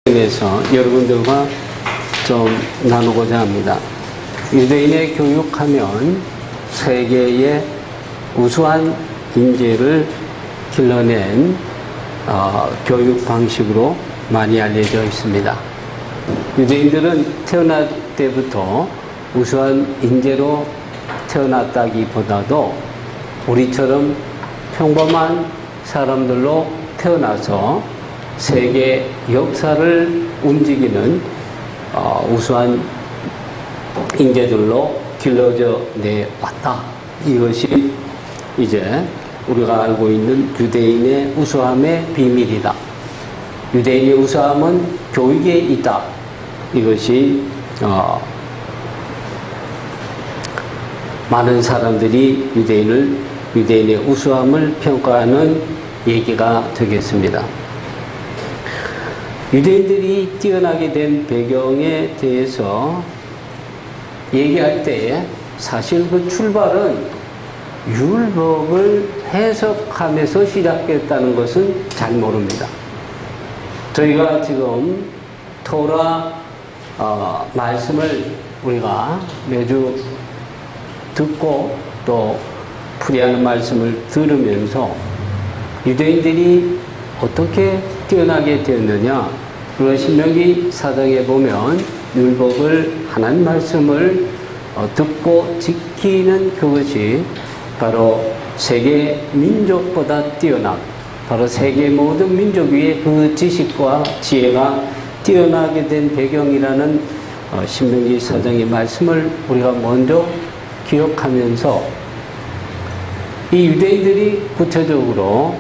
에서 여러분들과 좀 나누고자 합니다. 유대인의 교육하면 세계의 우수한 인재를 길러낸 교육 방식으로 많이 알려져 있습니다. 유대인들은 태어날 때부터 우수한 인재로 태어났다기보다도 우리처럼 평범한 사람들로 태어나서 세계 역사를 움직이는 우수한 인재들로 길러져 내왔다. 이것이 이제 우리가 알고 있는 유대인의 우수함의 비밀이다. 유대인의 우수함은 교육에 있다. 이것이 많은 사람들이 유대인의 우수함을 평가하는 얘기가 되겠습니다. 유대인들이 뛰어나게 된 배경에 대해서 얘기할 때에 사실 그 출발은 율법을 해석하면서 시작했다는 것은 잘 모릅니다. 저희가 지금 토라 말씀을 우리가 매주 듣고 또 풀이하는 말씀을 들으면서 유대인들이 어떻게 뛰어나게 되었느냐, 그런 신명기 4장에 보면 율법을 하나님 말씀을 듣고 지키는 그것이 바로 세계 민족보다 뛰어난, 바로 세계 모든 민족 위에 그 지식과 지혜가 뛰어나게 된 배경이라는 신명기 4장의 말씀을 우리가 먼저 기억하면서 이 유대인들이 구체적으로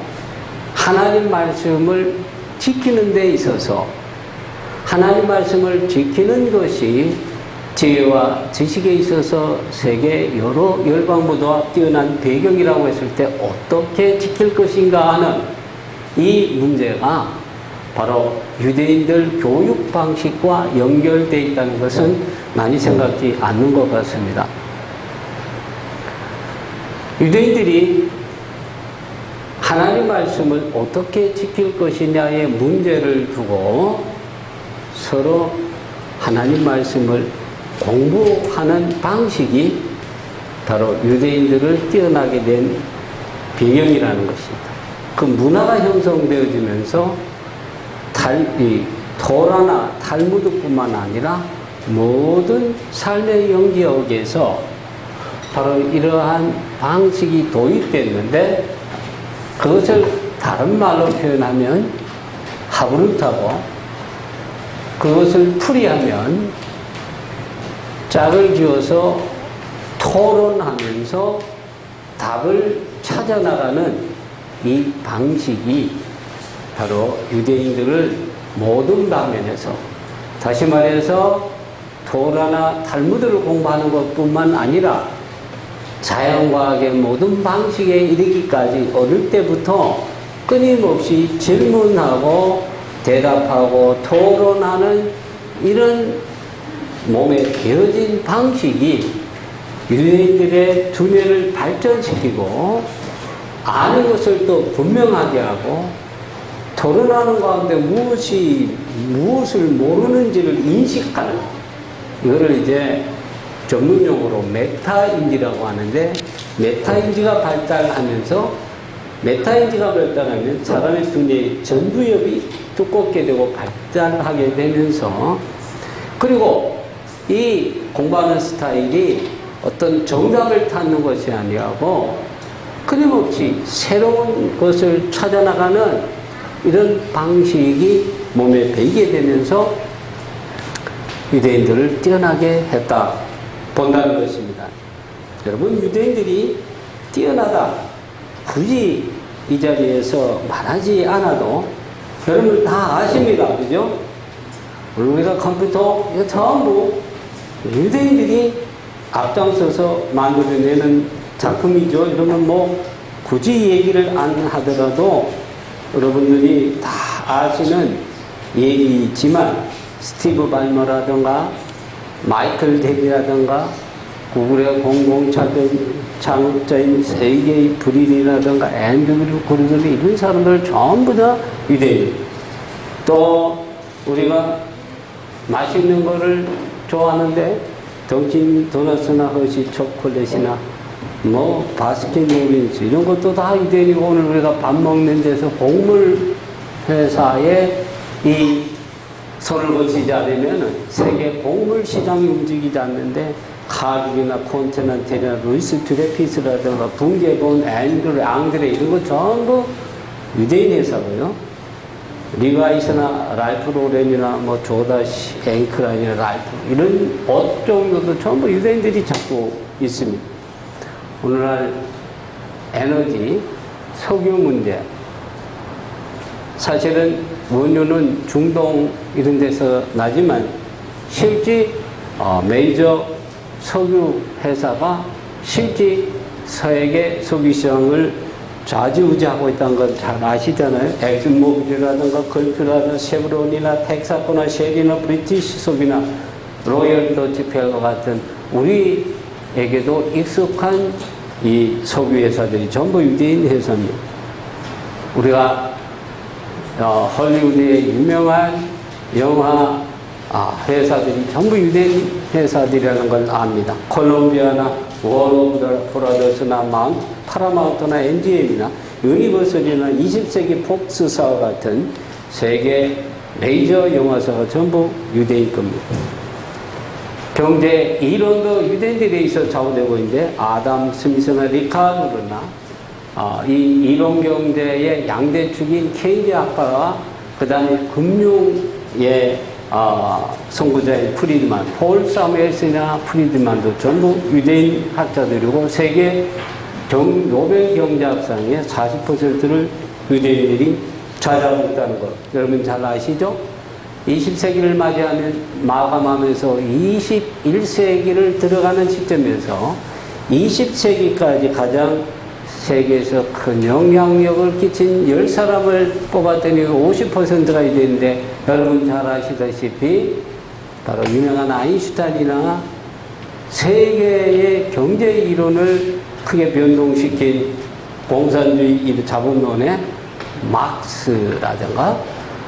하나님 말씀을 지키는 데 있어서 하나님 말씀을 지키는 것이 지혜와 지식에 있어서 세계 여러 열방보다 뛰어난 배경이라고 했을 때 어떻게 지킬 것인가 하는 이 문제가 바로 유대인들 교육 방식과 연결되어 있다는 것은 많이 생각지 않는 것 같습니다. 유대인들이 하나님 말씀을 어떻게 지킬 것이냐의 문제를 두고 서로 하나님 말씀을 공부하는 방식이 바로 유대인들을 뛰어나게 된 배경이라는 것입니다. 그 문화가 형성되어지면서 토라나 탈무드뿐만 아니라 모든 삶의 영역에서 바로 이러한 방식이 도입됐는데, 그것을 다른 말로 표현하면 하브루타고, 그것을 풀이하면 짝을 지어서 토론하면서 답을 찾아나가는 이 방식이 바로 유대인들을 모든 방면에서, 다시 말해서 토라나 탈무드를 공부하는 것뿐만 아니라 자연과학의 모든 방식에 이르기까지 어릴 때부터 끊임없이 질문하고 대답하고 토론하는 이런 몸에 배어진 방식이 유대인들의 두뇌를 발전시키고 아는 것을 또 분명하게 하고 토론하는 가운데 무엇을 모르는지를 인식하는, 이거를 이제 전문용어로 메타인지라고 하는데, 메타인지가 발달하면 사람의 두뇌의 전두엽이 두껍게 되고 발달하게 되면서, 그리고 이 공부하는 스타일이 어떤 정답을 찾는 것이 아니고 끊임없이 새로운 것을 찾아나가는 이런 방식이 몸에 배이게 되면서 유대인들을 뛰어나게 했다 본다는 것입니다. 여러분, 유대인들이 뛰어나다 굳이 이 자리에서 말하지 않아도 여러분 다 아십니다. 그죠? 우리가 컴퓨터 이거 전부 유대인들이 앞장서서 만들어내는 작품이죠. 이러면 뭐 굳이 얘기를 안 하더라도 여러분들이 다 아시는 얘기지만, 스티브 발머라든가 마이클 덱이라든가 구글의 공공창업자인 세계의 브릴이라든가 앤드류 고르들이 이런 사람들 전부 다 유대인, 또 우리가 맛있는 거를 좋아하는데 던킨 도넛이나 허쉬 초콜릿이나 뭐 바스킨로빈스 이런 것도 다 유대인이고, 오늘 우리가 밥 먹는 데서 곡물 회사에 이 손을 거치지 않으면 세계 곡물 시장이 움직이지 않는데, 카길이나 콘티넨탈이나 루이스 드레피스라든가 붕괴본, 앙드레 이런 거 전부 유대인 회사고요. 리바이스나 랄프 로렌이나 뭐 조다시, 앵크라이나 랄프 이런 옷 종류도 전부 유대인들이 잡고 있습니다. 오늘날 에너지, 석유 문제, 사실은 원유는 중동 이런 데서 나지만 실제 메이저 석유 회사가 실제 세계 석유 시장을 좌지우지하고 있다는 건 잘 아시잖아요. 엑슨모빌이라든가 걸프라든가 쉐브론이나 텍사코나 쉘이나 브리티시 석유나 로열 도치펠과 같은 우리에게도 익숙한 이 석유 회사들이 전부 유대인 회사입니다. 우리가 헐리우드의 유명한 영화 회사들이 전부 유대인 회사들이라는 걸 압니다. 콜롬비아나 워너 브라더스나 파라마운트나 MGM이나 유니버설이나 20세기 폭스사와 같은 세계 메이저 영화사가 전부 유대인 겁니다. 경제 이론도 유대인들에 있어 좌우되고 있는데, 아담 스미스나 리카르도나 이 이론 경제의 양대축인 케인즈 학파와 그 다음에 금융의 선구자인 프리드만, 폴 사무엘슨이나 프리드만도 전부 유대인 학자들이고, 세계 노벨 경제학상의 40%를 유대인들이 차지하고 있다는 것 여러분 잘 아시죠? 20세기를 마감하면서 21세기를 들어가는 시점에서 20세기까지 가장 세계에서 큰 영향력을 끼친 10사람을 뽑았더니 50%가 유대인인데, 여러분 잘 아시다시피 바로 유명한 아인슈타인이나 세계의 경제 이론을 크게 변동시킨 공산주의 자본론의 막스라든가,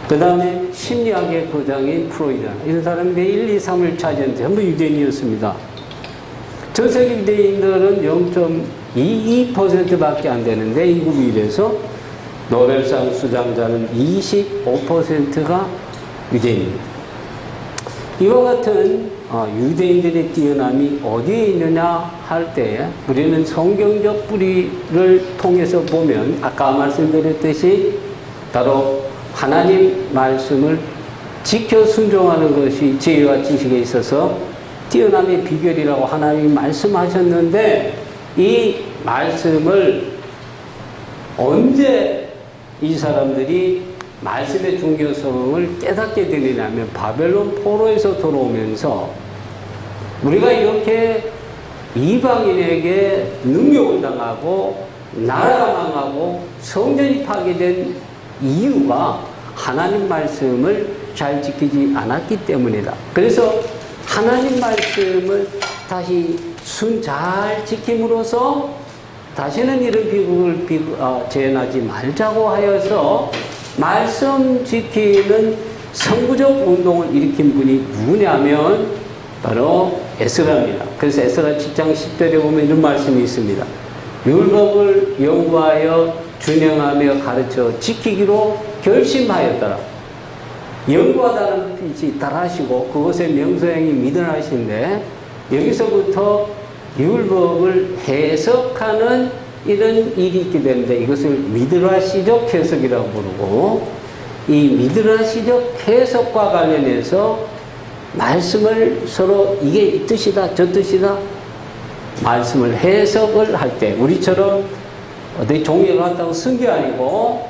그 다음에 심리학의 거장인 프로이드, 이런 사람들이 1, 2, 3을 차지했는데 전부 유대인이었습니다. 전 세계 유대인들은 0.22%밖에 안 되는데, 인구 비율에서 노벨상 수상자는 25%가 유대인입니다. 이와 같은 유대인들의 뛰어남이 어디에 있느냐 할 때, 우리는 성경적 뿌리를 통해서 보면 아까 말씀드렸듯이 바로 하나님 말씀을 지켜 순종하는 것이 지혜와 지식에 있어서 뛰어남의 비결이라고 하나님이 말씀하셨는데, 이 말씀을 언제 이 사람들이 말씀의 중요성을 깨닫게 되느냐면, 바벨론 포로에서 돌아오면서 우리가 이렇게 이방인에게 능욕을 당하고 나라가 망하고 성전이 파괴된 이유가 하나님 말씀을 잘 지키지 않았기 때문이다. 그래서 하나님 말씀을 다시 잘 지킴으로써 다시는 이런 비극을 재현하지 말자고 하여서 말씀 지키는 선구적 운동을 일으킨 분이 누구냐면 바로 에스라입니다. 그래서 에스라 7장 10절에 보면 이런 말씀이 있습니다. 율법을 연구하여 준행하며 가르쳐 지키기로 결심하였더라. 연구하다는 뜻이 따라하시고 그것의 명소형이 미드라시인데, 여기서부터 율법을 해석하는 이런 일이 있게 되는데, 이것을 미드라시적 해석이라고 부르고, 이 미드라시적 해석과 관련해서 말씀을 서로 이게 이 뜻이다 저 뜻이다 말씀을 해석을 할 때, 우리처럼 어디 종이를 갖다가 쓴 게 아니고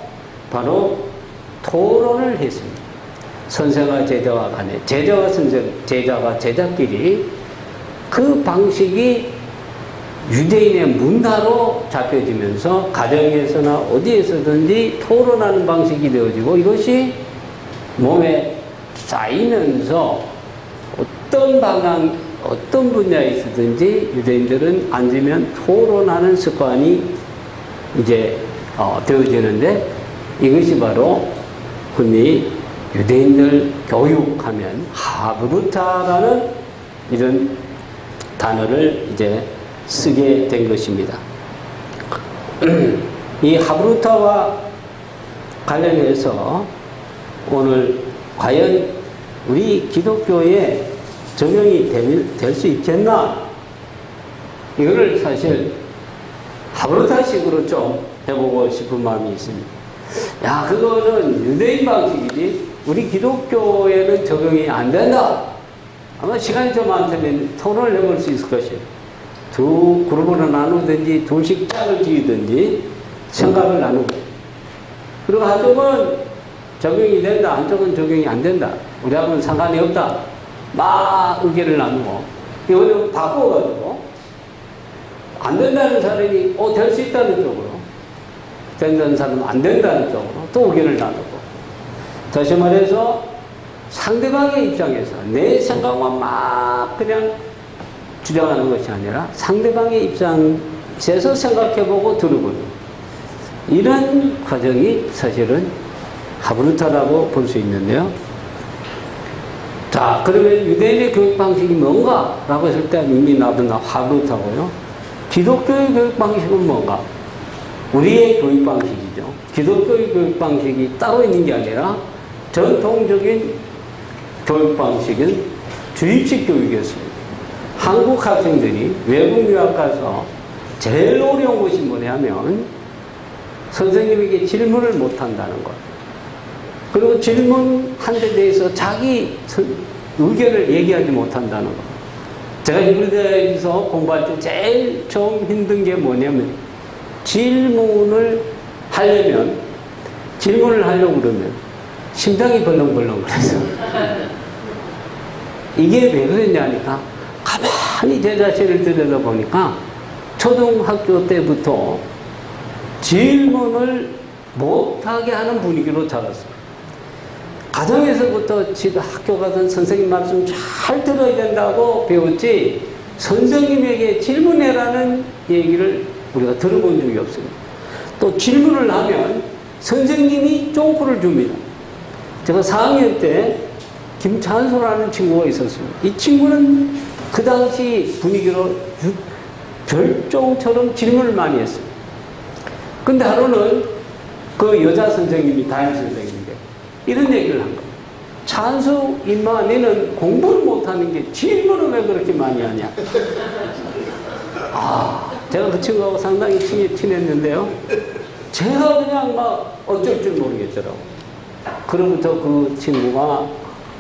바로 토론을 했습니다. 선생과 제자와 간에, 제자와 선생, 제자가 제자끼리, 그 방식이 유대인의 문화로 잡혀지면서 가정에서나 어디에서든지 토론하는 방식이 되어지고, 이것이 몸에 쌓이면서 어떤 방향, 어떤 분야에 있든지 유대인들은 앉으면 토론하는 습관이 이제 되어지는데, 이것이 바로 흔히 유대인들 교육하면 하브루타라는 이런 단어를 이제 쓰게 된 것입니다. 이 하브루타와 관련해서 오늘 과연 우리 기독교에 적용이 될 수 있겠나? 이거를 사실 하브루타식으로 좀 해보고 싶은 마음이 있습니다. 야, 그거는 유대인 방식이지 우리 기독교에는 적용이 안 된다. 아마 시간이 좀 많다면 토론을 해볼 수 있을 것이에요. 두 그룹으로 나누든지 둘씩 짝을 지으든지 생각을 나누고, 그리고 한쪽은 적용이 된다, 한쪽은 적용이 안 된다, 우리하고는 상관이 없다, 막 의견을 나누고, 이거는 바꿔가지고 안 된다는 사람이 될 수 있다는 쪽으로, 된다는 사람은 안 된다는 쪽으로 또 의견을 나누고, 다시 말해서 상대방의 입장에서 내 생각만 막 그냥 주장하는 것이 아니라 상대방의 입장에서 생각해보고 들어보는 이런 과정이 사실은 하브루타라고 볼 수 있는데요. 자, 그러면 유대인의 교육 방식이 뭔가? 라고 했을 때 이미 나도 하브루타고요. 기독교의 교육 방식은 뭔가? 우리의 교육 방식이죠. 기독교의 교육 방식이 따로 있는 게 아니라 전통적인 교육 방식은 주입식 교육이었습니다. 한국 학생들이 외국 유학 가서 제일 어려운 것이 뭐냐면 선생님에게 질문을 못 한다는 것. 그리고 질문한 데 대해서 자기 의견을 얘기하지 못한다는 것. 제가 히브리대에서 공부할 때 제일 좀 힘든 게 뭐냐면 질문을 하려고 그러면 심장이 벌렁벌렁 그래서 이게 왜 그랬냐니까 가만히 제 자신을 들여다보니까 초등학교 때부터 질문을 못하게 하는 분위기로 자랐어요. 가정에서부터 지금 학교 가던 선생님 말씀 잘 들어야 된다고 배웠지 선생님에게 질문해라는 얘기를 우리가 들어본 적이 없습니다. 또 질문을 하면 선생님이 쪼크를 줍니다. 제가 4학년 때 김찬수라는 친구가 있었습니다. 이 친구는 그 당시 분위기로 별종처럼 질문을 많이 했습니다. 근데 하루는 그 여자 선생님이 담임 선생님인데 이런 얘기를 한 거예요. 찬수 임마, 너는 공부를 못하는 게 질문을 왜 그렇게 많이 하냐. 제가 그 친구하고 상당히 친했는데요. 제가 그냥 막 어쩔 줄 모르겠더라고. 그로부터 그 친구가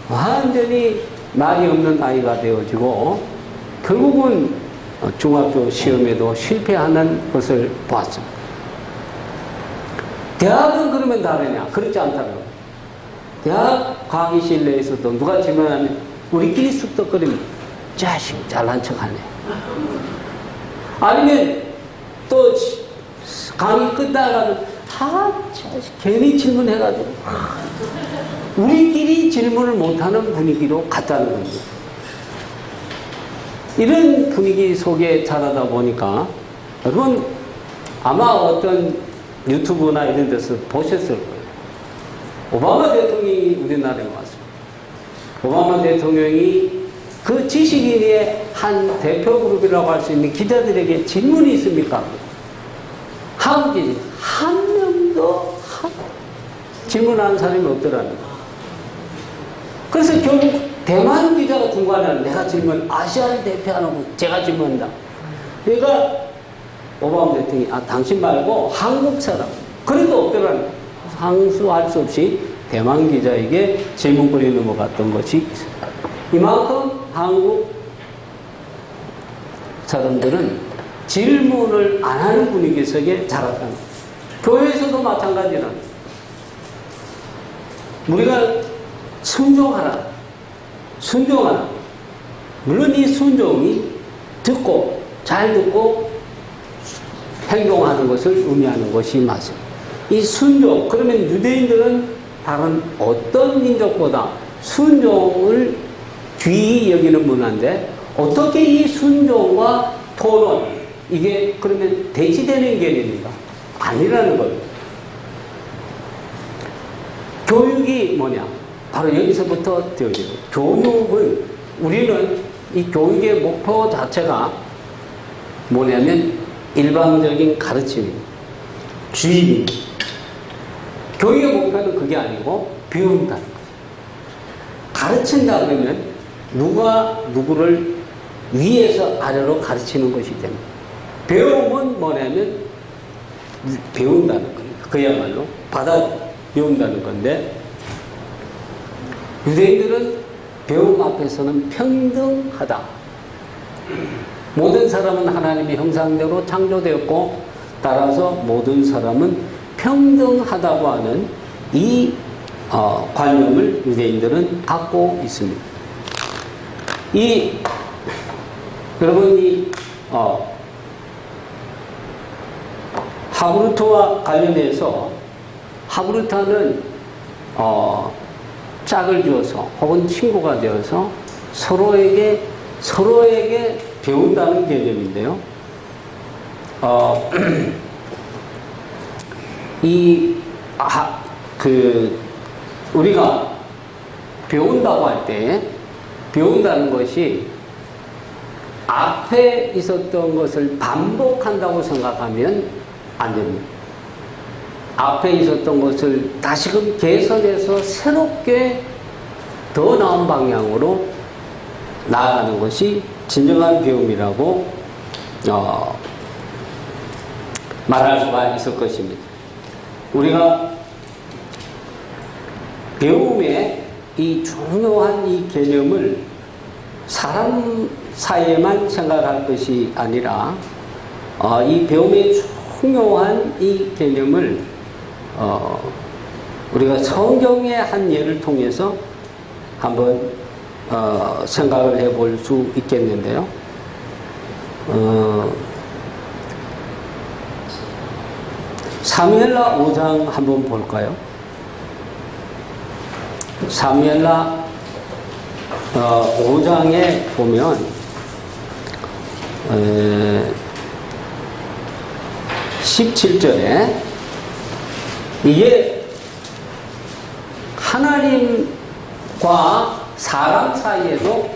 완전히 말이 없는 아이가 되어지고 결국은 중학교 시험에도 실패하는 것을 보았습니다. 대학은 그러면 다르냐? 그렇지 않다고요. 대학 강의실 내에서도 누가 질문하면 우리끼리 쑥덕거리면 자식 잘난 척하네. 아니면 또 강의 끝나가면 자식 괜히 질문해가지고 우리끼리 질문을 못하는 분위기로 갔다는 겁니다. 이런 분위기 속에 자라다 보니까 여러분 아마 어떤 유튜브나 이런 데서 보셨을 거예요. 오바마 대통령이 우리나라에 왔습니다. 오바마 대통령이 그 지식인의 한 대표 그룹이라고 할 수 있는 기자들에게 질문이 있습니까? 한국인 한 명도 질문하는 사람이 없더라는 거예요. 그래서 결국 대만 기자가 중간에 내가 질문, 아시아를 대표하는 제가 질문한다. 그러니까 오바마 대통령이 당신 말고 한국 사람. 그래도 없더라는 거예요. 상수할 수 없이 대만 기자에게 질문거리 넘어갔던 것이 있습니다. 이만큼 한국 사람들은 질문을 안 하는 분위기 속에 자랐다는 거예요. 교회에서도 마찬가지라는 거예요. 우리가 순종하라. 물론 이 순종이 잘 듣고 행동하는 것을 의미하는 것이 맞습니다. 이 순종, 그러면 유대인들은 다른 어떤 민족보다 순종을 귀히 여기는 문화인데 어떻게 이 순종과 토론, 이게 그러면 대치되는 개념인가? 아니라는 거예요. 교육이 뭐냐? 바로 여기서부터 되어지고, 교육은, 우리는 이 교육의 목표 자체가 뭐냐면 일방적인 가르침입니다. 주입입니다. 교육의 목표는 그게 아니고 배운다는 거죠. 가르친다 그러면 누가 누구를 위에서 아래로 가르치는 것이 됩니다. 배움은 뭐냐면 배운다는 겁니다. 그야말로 받아 배운다는 건데, 유대인들은 배움 앞에서는 평등하다. 모든 사람은 하나님의 형상대로 창조되었고, 따라서 모든 사람은 평등하다고 하는 이 관념을 유대인들은 갖고 있습니다. 여러분이 하브루트와 관련해서, 하브루타는 짝을 지어서 혹은 친구가 되어서 서로에게 배운다는 개념인데요. 우리가 배운다고 할 때, 배운다는 것이 앞에 있었던 것을 반복한다고 생각하면 안 됩니다. 앞에 있었던 것을 다시금 개선해서 새롭게 더 나은 방향으로 나아가는 것이 진정한 배움이라고 말할 수가 있을 것입니다. 우리가 배움의 이 중요한 이 개념을 사람 사이에만 생각할 것이 아니라 이 배움의 중요한 이 개념을 우리가 성경의 한 예를 통해서 한번 생각을 해볼 수 있겠는데요. 사무엘하 5장 한번 볼까요? 사무엘하 5장에 보면 17절에 이게 하나님과 사람 사이에도,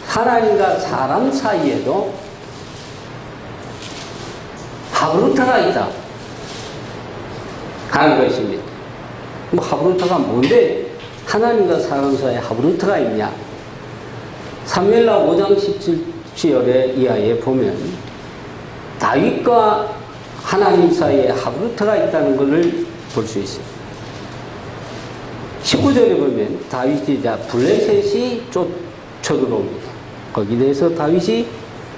하나님과 사람 사이에도 하브루타가 있다 하는 것입니다. 뭐 하브루타가 뭔데 하나님과 사람 사이에 하브루타가 있냐? 사무엘하 5장 17절의 이하에 보면 다윗과 하나님 사이에 하브루타가 있다는 것을 볼 수 있어요. 19절에 보면 다윗이 블레셋이 쳐들어옵니다. 거기에 대해서 다윗이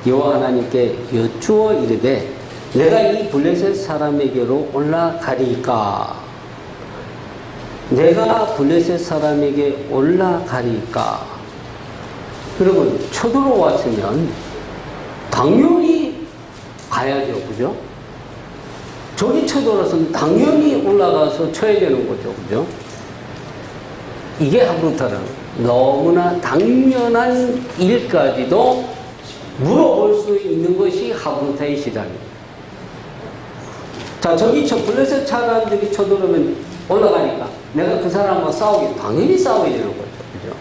여호와 하나님께 여쭈어 이르되 내가 이 블레셋 사람에게로 올라가리까? 내가 블레셋 사람에게 올라가리까? 여러분, 쳐들어왔으면 당연히 가야죠. 그죠? 저기 쳐들어왔으면 당연히 올라가서 쳐야 되는 거죠. 그죠? 이게 하브루타는 너무나 당연한 일까지도 물어볼 수 있는 것이 하브루타의 시작입니다. 자, 저기 블레셋 사람들이 쳐들어오면 올라가니까 내가 그 사람과 싸우기, 당연히 싸워야 되는 거죠. 그죠?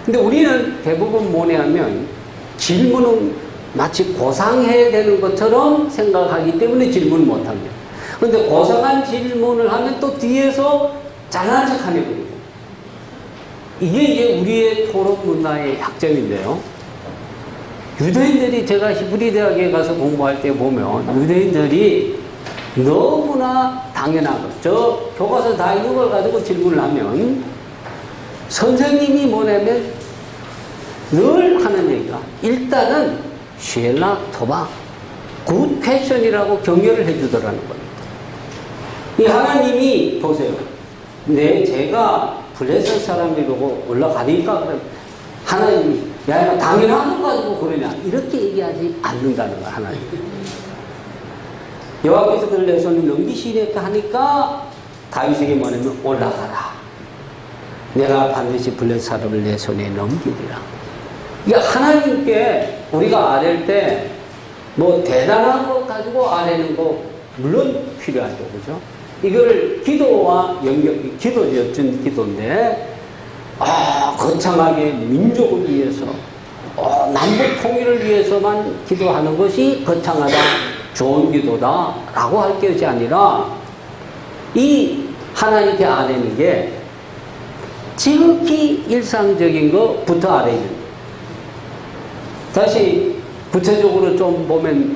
근데 우리는 대부분 뭐냐면 질문은 마치 고상해야 되는 것처럼 생각하기 때문에 질문을 못 합니다. 그런데 고상한 질문을 하면 또 뒤에서 잘난 척 하는 거예요. 이게 이제 우리의 토론 문화의 약점인데요. 유대인들이, 제가 히브리 대학에 가서 공부할 때 보면 유대인들이 너무나 당연한 것, 저 교과서 다 있는 걸 가지고 질문을 하면 선생님이 뭐냐면 늘 하는 얘기가 일단은 쉘라 토바 굿 퀘션이라고 격려를 해주더라는 겁니다. 이 하나님이 보세요. 제가 블레셋 사람들이고 올라가니까 그럼 하나님이 야 당연한 거 가지고 그러냐 이렇게 얘기하지 않는다는 거야. 하나님 여호와께서 그를 내 손에 넘기시리까 하니까 다윗에게 뭐냐면 올라가라. 내가 반드시 블레셋 사람을 내 손에 넘기리라. 이게 하나님께 우리가 아랠 때 뭐 대단한 거 가지고 아뢰는 거 물론 필요하죠. 그죠? 이거를 기도와 기도죠. 준 기도인데, 거창하게 민족을 위해서, 남북 통일을 위해서만 기도하는 것이 거창하다, 좋은 기도다, 라고 할 것이 아니라, 이 하나님께 아뢰는 게 지극히 일상적인 것부터 아뢰는. 다시 구체적으로 좀 보면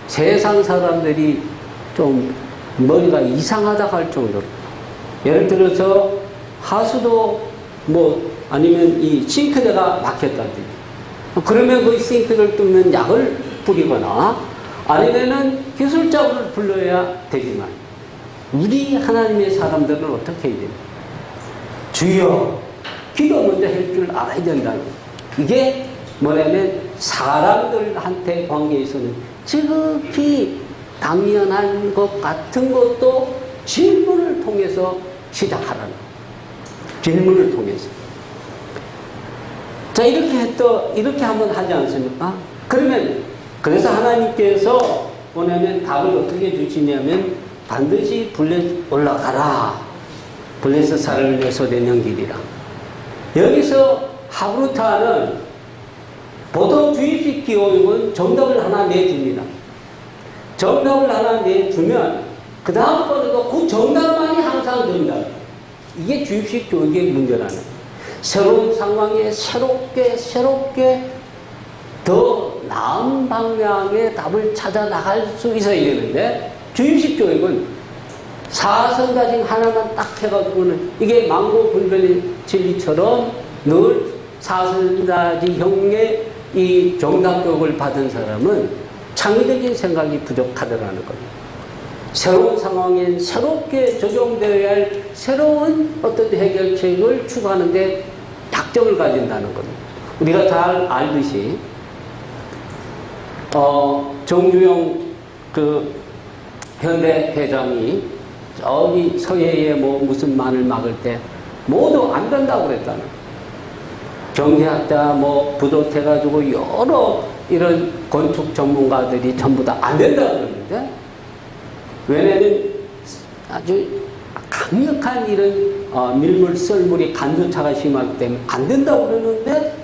세상 사람들이 좀 머리가 이상하다 할 정도로, 예를 들어서 하수도 아니면 이 싱크대가 막혔다든지, 그러면 그 싱크대를 뚫는 약을 뿌리거나 아니면은 기술자를 불러야 되지만, 우리 하나님의 사람들은 어떻게 해야 돼요? 주여, 기도 먼저 할 줄 알아야 된다는 거예요. 이게 뭐냐면 사람들한테 관계에서는 지극히 당연한 것 같은 것도 질문을 통해서 시작하라는 거예요. 질문을 통해서. 자, 이렇게 한번 하지 않습니까? 그래서 하나님께서 뭐냐면 답을 어떻게 주시냐면, 반드시 블레셋 올라가라. 블레셋 사람을 위해서 내는 길이라. 여기서 하브루타는 보통 주입식 교육은 정답을 하나 내줍니다. 정답을 하나 내주면 그 다음번에도 그 정답만이 항상 정답. 이게 주입식 교육의 문제라는 거예요. 새로운 상황에 새롭게 더 나은 방향의 답을 찾아 나갈 수 있어야 되는데, 주입식 교육은 사선가정 하나만 딱 해가지고는 이게 망고불변의 진리처럼 늘 사선가지형의 이 정답교육을 받은 사람은 창의적인 생각이 부족하더라는 겁니다. 새로운 상황에 새롭게 적용되어야 할 새로운 어떤 해결책을 추구하는데 약점을 가진다는 겁니다. 우리가 잘 알듯이 정주영 현대 회장이 저기 서해에 무슨 만을 막을 때 모두 안 된다고 그랬다는 거예요. 경제학자 부도해가지고 여러 이런 건축 전문가들이 전부 다 안 된다고 그러는데, 왜냐면 아주 강력한 이런 밀물 썰물이 간조차가 심하기 때문에 안 된다고 그러는데,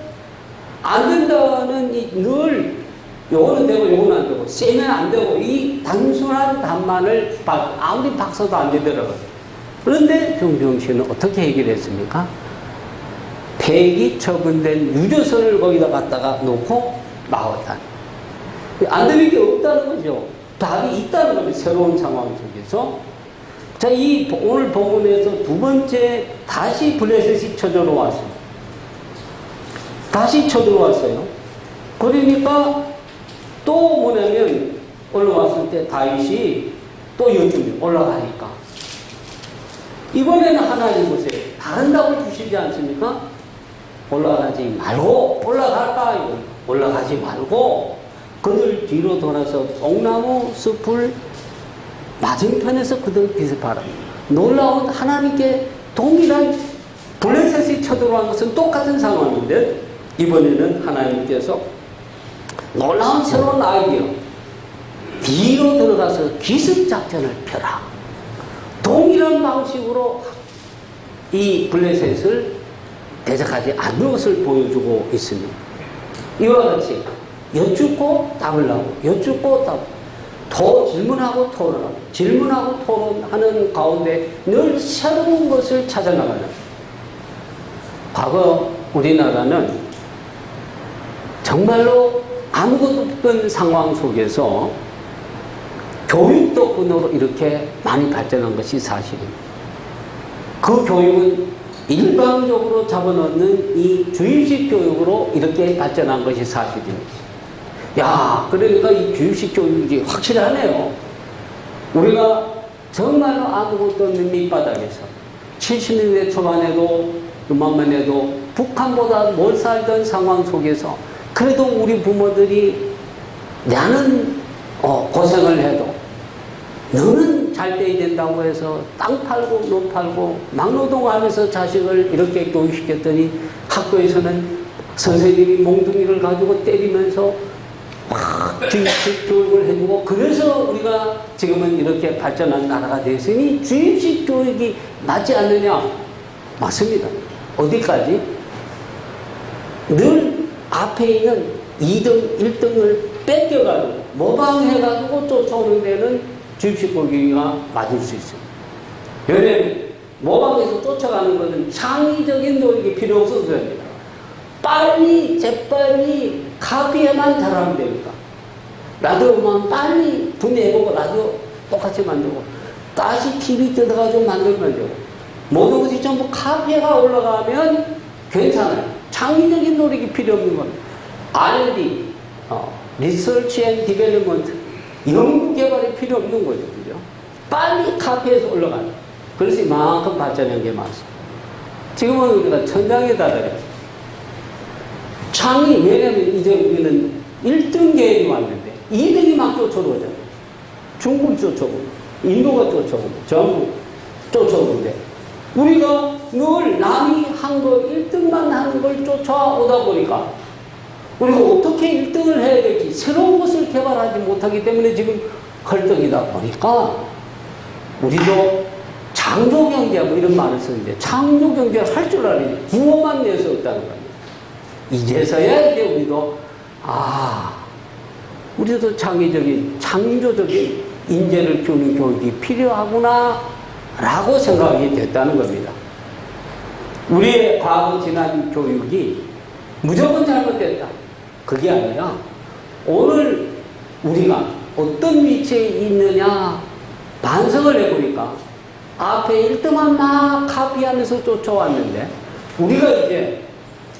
안 된다는 늘 요거는 되고 요거는 안 되고, 세면 안 되고, 이 단순한 답만을 아무리 박사도 안 되더라고요. 그런데 정주영 씨는 어떻게 해결했습니까? 폐기 처분된 유조선을 거기다 갖다가 놓고 나왔다. 안 되는 게 없다는 거죠. 답이 있다는 겁니다. 새로운 상황 속에서. 자, 오늘 복음에서 두 번째 다시 블레셋이 쳐들어왔어요. 다시 쳐들어왔어요. 그러니까 또 뭐냐면 올라왔을 때 다윗이 또 여쭈면 올라가니까, 이번에는 하나님 보세요. 다른 답을 주시지 않습니까? 올라가지 말고, 올라갈까? 올라가지 말고 그들 뒤로 돌아서 옥나무 숲을 맞은편에서 그들 기습하라. 놀라운 하나님께 동일한 블레셋이 쳐들어온 것은 똑같은 상황인데, 이번에는 하나님께서 놀라운 새로운 아이디어, 뒤로 들어가서 기습작전을 펴라. 동일한 방식으로 이 블레셋을 대적하지 않는 것을 보여주고 있습니다. 이와 같이 여쭙고 답을 하고, 여쭙고 더 질문하고 토론하고, 질문하고 토론하는 가운데 늘 새로운 것을 찾아나가는. 과거 우리나라는 정말로 아무것도 없던 상황 속에서 교육 덕분으로 이렇게 많이 발전한 것이 사실입니다. 그 교육은 일방적으로 잡아넣는 이 주입식 교육으로 이렇게 발전한 것이 사실입니다. 야, 그러니까 이 주입식 교육이 확실하네요. 우리가 정말로 아무것도 없는 밑바닥에서 70년대 초반에도 그만만 해도 북한보다 못 살던 상황 속에서 그래도 우리 부모들이 나는 고생을 해도 너는 잘 돼야 된다고 해서 땅 팔고 노 팔고 막노동하면서 자식을 이렇게 교육시켰더니 학교에서는 선생님이 몽둥이를 가지고 때리면서 막 주입식 교육을 해주고, 그래서 우리가 지금은 이렇게 발전한 나라가 됐으니 주입식 교육이 맞지 않느냐? 맞습니다. 어디까지? 늘 앞에 있는 2등, 1등을 뺏겨가지고 모방해가지고 쫓아오는 데는 주입식 교육이 맞을 수 있어요. 왜냐하면 모방해서 쫓아가는 것은 창의적인 노력이 필요 없어서 됩니다. 빨리 재빨리 카피에만 잘하면 됩니다. 라디오만 빨리 분해해보고 라디오 똑같이 만들고 다시 TV 뜯어가지고 만들면 되고 모든 것이 전부 카피가 올라가면 괜찮아요. 창의적인 노력이 필요 없는 겁니다. R&D, Research and Development, 연구개발이 필요 없는 거죠. 그죠? 빨리 카피해서 올라가요. 그래서 이만큼 발전한 게 많습니다. 지금은 우리가 천장에 다다려요. 창의, 왜냐면 이제 우리는 1등 계획이 왔는데 2등이 막 쫓아오잖아요. 중국이 쫓아오고, 인도가 쫓아오고, 전부 쫓아오는데 우리가 늘 남이 한 거 1등만 하는 걸 쫓아오다 보니까 우리가 어떻게 1등을 해야 될지 새로운 것을 개발하지 못하기 때문에 지금 헐떡이다 보니까 우리도 창조경제 뭐 이런 말을 쓰는데 창조경제를 할 줄 알아야지 부어만 내서 없다는 겁니다. 이제서야 이제 우리도 창의적인 창조적인 인재를 키우는 교육이 필요하구나 라고 생각이 됐다는 겁니다. 우리의 과거 지난 교육이 무조건 잘못됐다. 그게 아니라 오늘 우리가 어떤 위치에 있느냐 반성을 해보니까 앞에 1등만 막 카피하면서 쫓아왔는데 우리가 이제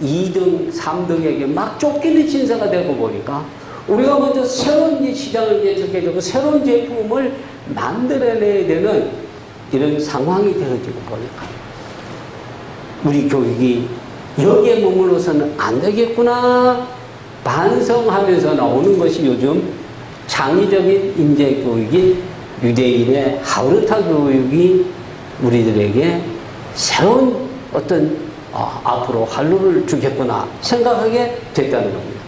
2등, 3등에게 막 쫓기는 신세가 되고 보니까 우리가 먼저 새로운 시장을 예측해 주고 새로운 제품을 만들어내야 되는 이런 상황이 되어지고 보니까 우리 교육이 여기에 머물러서는 안 되겠구나 반성하면서 나오는 것이 요즘 창의적인 인재 교육인 유대인의 하브르타 교육이 우리들에게 새로운 어떤 앞으로 활로를 주겠구나 생각하게 됐다는 겁니다.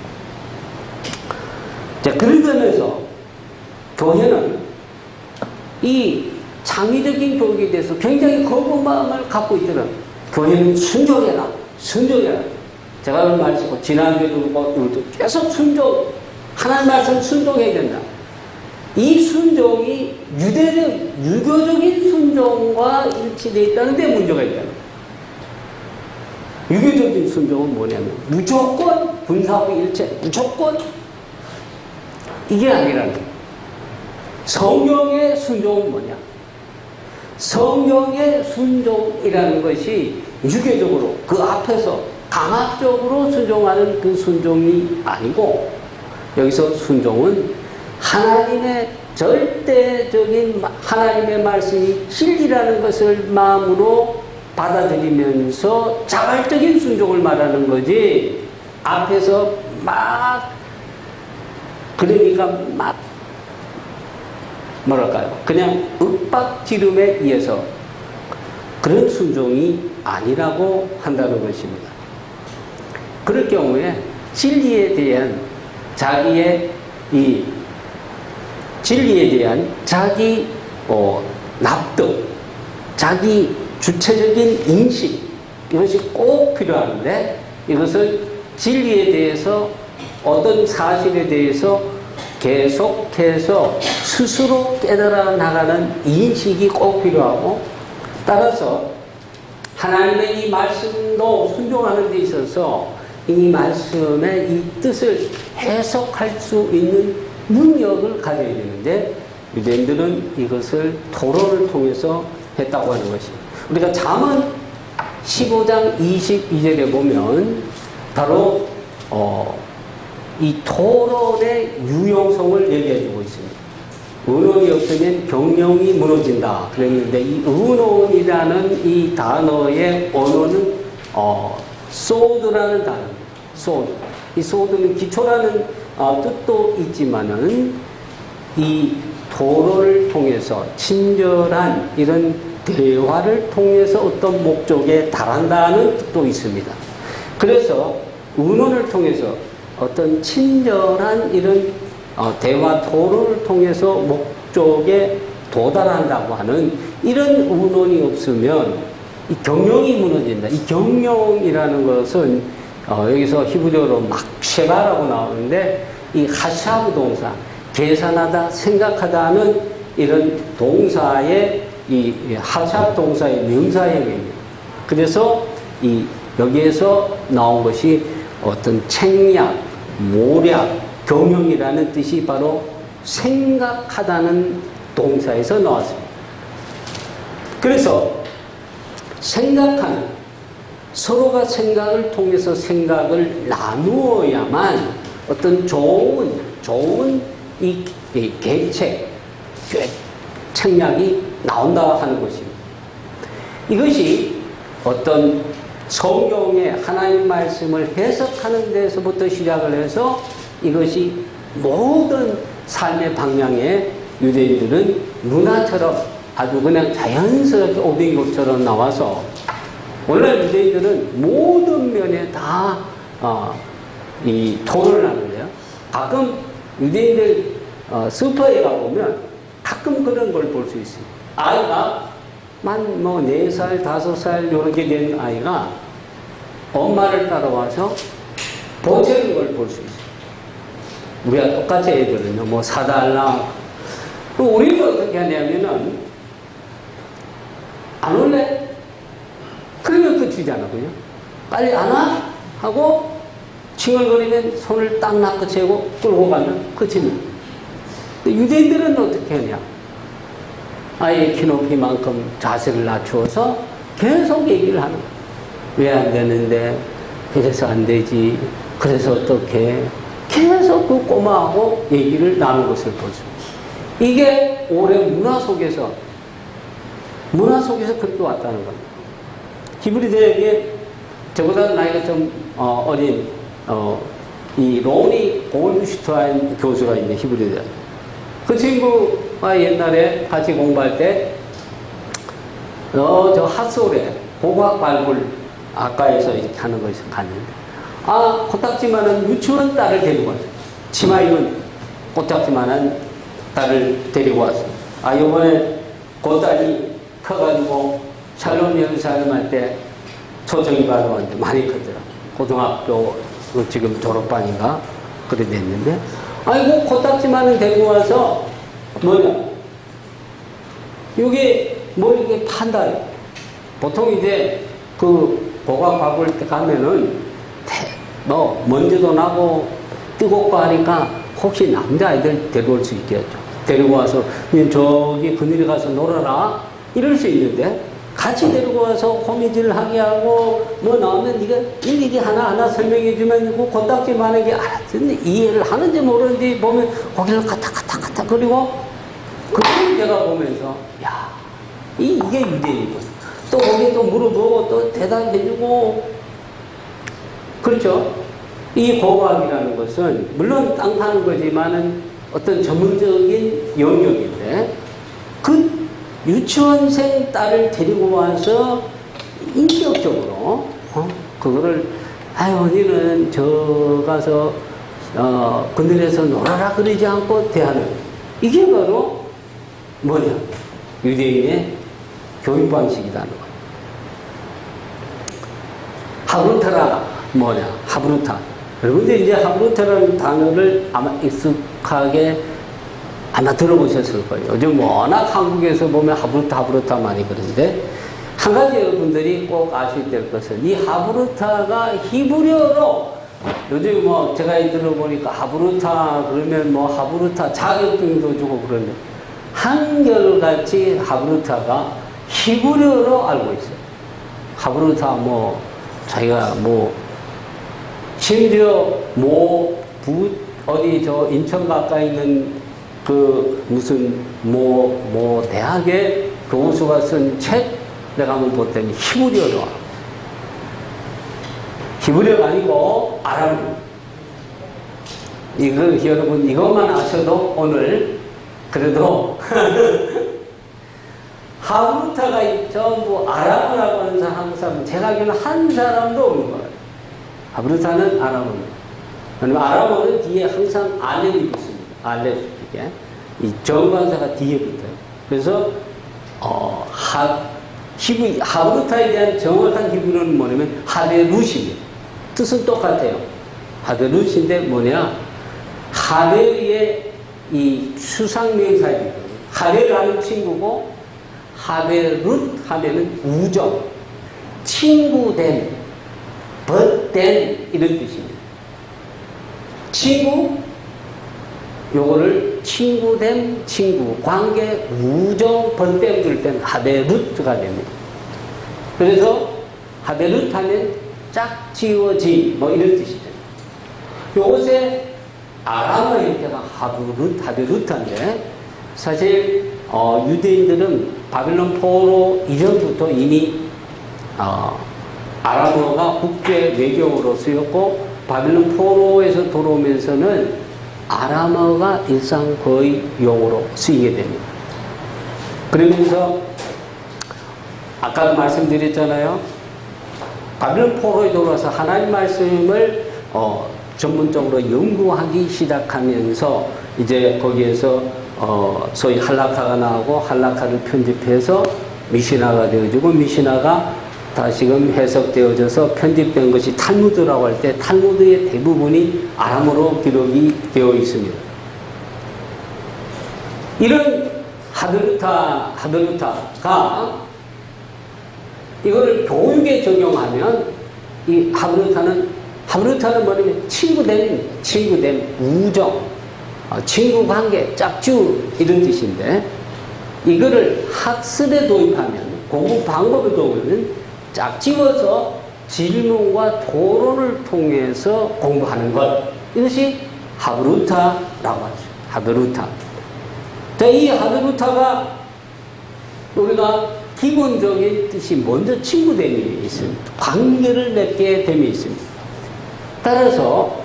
자, 그런 점에서 교회는 이 창의적인 교육에 대해서 굉장히 거부감을 갖고 있더라고요. 교회는 순종해라. 제가 오늘 말씀하고 지난주에도 계속 순종, 하나님 말씀 순종해야 된다. 이 순종이 유교적인 순종과 일치되어 있다는 데 문제가 있다는 거예요. 유교적인 순종은 뭐냐면 무조건 분사하고 일체, 무조건 이게 아니라는 거예요. 성경의 순종은 뭐냐? 성경의 순종이라는 것이 유교적으로 그 앞에서 강압적으로 순종하는 그 순종이 아니고 여기서 순종은 하나님의 절대적인 하나님의 말씀이 진리라는 것을 마음으로 받아들이면서 자발적인 순종을 말하는 거지 앞에서 그냥 윽박지름에 의해서 그런 순종이 아니라고 한다는 것입니다. 그럴 경우에 진리에 대한 자기 납득, 자기 주체적인 인식 이것이 꼭 필요한데 이것을 진리에 대해서 어떤 사실에 대해서 계속해서 스스로 깨달아 나가는 인식이 꼭 필요하고 따라서 하나님의 이 말씀도 순종하는 데 있어서 이 말씀의 이 뜻을 해석할 수 있는 능력을 가져야 되는데 유대인들은 이것을 토론을 통해서 했다고 하는 것입니다. 우리가 잠언 15장 22절에 보면 바로 이 토론의 유용성을 얘기해주고 있습니다. 의논이 없으면 경영이 무너진다. 그랬는데 이 의논이라는 이 단어의 언어는 소드라는 단어입니다. 소드. 이 소드는 기초라는 뜻도 있지만은 이 토론을 통해서 친절한 이런 대화를 통해서 어떤 목적에 달한다는 뜻도 있습니다. 그래서 의논을 통해서 어떤 친절한 이런 대화 토론을 통해서 목적에 도달한다고 하는 이런 의논이 없으면 이 경영이 무너진다. 이 경영이라는 것은 여기서 히브리어로 막쉐바라고 나오는데 이 하샤브 동사, 계산하다, 생각하다 하는 이런 동사의 이 하샵 동사의 명사형입니다. 그래서 이 여기에서 나온 것이 어떤 책략, 모략, 경영이라는 뜻이 바로 생각하다는 동사에서 나왔습니다. 그래서 생각하는, 서로가 생각을 통해서 생각을 나누어야만 어떤 좋은 이 계책, 책략이 나온다 하는 것입니다. 이것이 어떤 성경의 하나님 말씀을 해석하는 데서부터 시작을 해서 이것이 모든 삶의 방향에 유대인들은 문화처럼 아주 그냥 자연스럽게 오된 것처럼 나와서 오늘 유대인들은 모든 면에 다 이 토론을 하는데요. 가끔 유대인들 슈퍼에 가보면 가끔 그런 걸 볼 수 있어요. 아이가 만 뭐 4살, 5살 이렇게 된 아이가 엄마를 따라와서 보채는 걸 볼 수 있어요. 우리가 똑같이 애들은요, 뭐 사달라. 우리는 어떻게 하냐면은, 안 올래? 그러면 그치잖아, 그죠? 빨리 안 와? 하고, 칭얼거리면 손을 딱 낚아채고 끌고 가면 그치는. 유대인들은 어떻게 하냐? 아이의 키높이만큼 자세를 낮추어서 계속 얘기를 하는 거야. 왜 안 되는데? 그래서 안 되지. 그래서 어떻게? 계속 그 꼬마하고 얘기를 나누는 것을 볼 수 있습니다. 이게 올해 문화 속에서 그렇게 왔다는 겁니다. 히브리들에게 저보다 나이가 좀 어린 이 로니 골슈타인 교수가 있는 히브리들. 그 친구가 옛날에 같이 공부할 때 저 핫솔에 고고학 발굴 아까에서 이렇게 하는 것을 갔는데 코딱지만한 유치원 딸을 데리고 왔어요. 치마 입은 코딱지만한 딸을 데리고 왔어요. 요번에 그 딸이 커가지고 샬롬 연사를 할 때 초청이 받아왔는데 많이 크더라. 고등학교 지금 졸업반인가? 그래 됐는데 아이고 코딱지만은 데리고 와서 뭐냐 이게 뭐 이렇게 판다. 보통 이제 그 고각 박을 때 가면은 뭐 먼지도 나고 뜨겁고 하니까 혹시 남자아이들 데려올 수 있겠죠. 데리고 와서 저기 그늘에 가서 놀아라 이럴 수 있는데 같이 데리고 와서 호미질 하게 하고 뭐 나오면 이거 일일이 하나하나 설명해 주면 그 코딱지만한 게 알았는데 이해를 하는지 모르는지 보면 거기를 가타 그리고 그걸 제가 보면서 야 이게 유대인이군. 또 거기에 또 물어보고 또 대답해주고 그렇죠. 이 고고학이라는 것은 물론 땅 파는 거지만은 어떤 전문적인 영역인데 그 유치원생 딸을 데리고 와서 인격적으로 그거를 언니는 저 가서 그늘에서 놀아라 그러지 않고 대하는 이게 바로 뭐냐 유대인의 교육 방식이라는 거예요. 하브루타라 뭐냐 하브루타 여러분들 이제 하브루타라는 단어를 아마 익숙하게 아마 들어보셨을 거예요. 요즘 워낙 한국에서 보면 하브루타 많이 그러는데 한 가지 여러분들이 꼭 아셔야 될 것은 이 하브루타가 히브리어로 요즘 뭐 제가 들어보니까 하브루타 그러면 뭐 하브루타 자격증도 주고 그러는데 한결같이 하브루타가 히브리어로 알고 있어요. 하브루타 뭐 자기가 뭐 심지어 어디 저 인천 가까이 있는 그 무슨 대학의 교수가 쓴 책 내가 한번 봤더니 히브리어로 히브리어가 아니고 아람어. 여러분 이것만 아셔도 오늘 그래도 하브루타가 전부 아람어라고 하는 한국 사람 제가 알기로는 한 사람도 없는 거예요. 하브루타는 아람어입니다. 왜냐면 아람어는 뒤에 항상 아멘이 붙습니다. 알레스틱에. 이 정관사가 뒤에 붙어요. 그래서, 하브루타에 대한 정확한 히브리어는 뭐냐면, 하데룻입니다. 뜻은 똑같아요. 하데룻인데 뭐냐? 하벨의 이 수상명사이거든요. 하벨하는 친구고, 하벨룻 하면은 우정, 친구된, 벗된 이런 뜻입니다. 친구, 요거를 친구된 친구, 관계, 우정, 벗됨 그럴 때는 하벨룻가 됩니다. 그래서 하벨룻 하면 짝지어진 뭐 이런 뜻이 돼요. 요것에 아람어 형태가 하벨룻한데 사실 유대인들은 바빌론 포로 이전부터 이미 아람어가 국제 외교어로 쓰였고 바빌론 포로에서 돌아오면서는 아람어가 일상 거의 용어로 쓰이게 됩니다. 그러면서 아까 말씀드렸잖아요. 바빌론 포로에 돌아와서 하나님 말씀을 전문적으로 연구하기 시작하면서 이제 거기에서 소위 할라카가 나오고 할라카를 편집해서 미시나가 되어지고 미시나가 다시금 해석되어져서 편집된 것이 탈무드라고 할 때 탈무드의 대부분이 아람어로 기록이 되어 있습니다. 이런 하드루타가 이거를 교육에 적용하면 이 하드루타는 뭐냐면 친구됨, 우정, 친구 관계, 짝주 이런 뜻인데 이거를 학습에 도입하면 공부 방법에 도입하면 짝지어서 질문과 토론을 통해서 공부하는 것 이것이 하브루타라고 하죠. 하브루타. 자, 이 하브루타가 우리가 기본적인 뜻이 먼저 친구됨이 있습니다. 관계를 맺게 됨이 있습니다. 따라서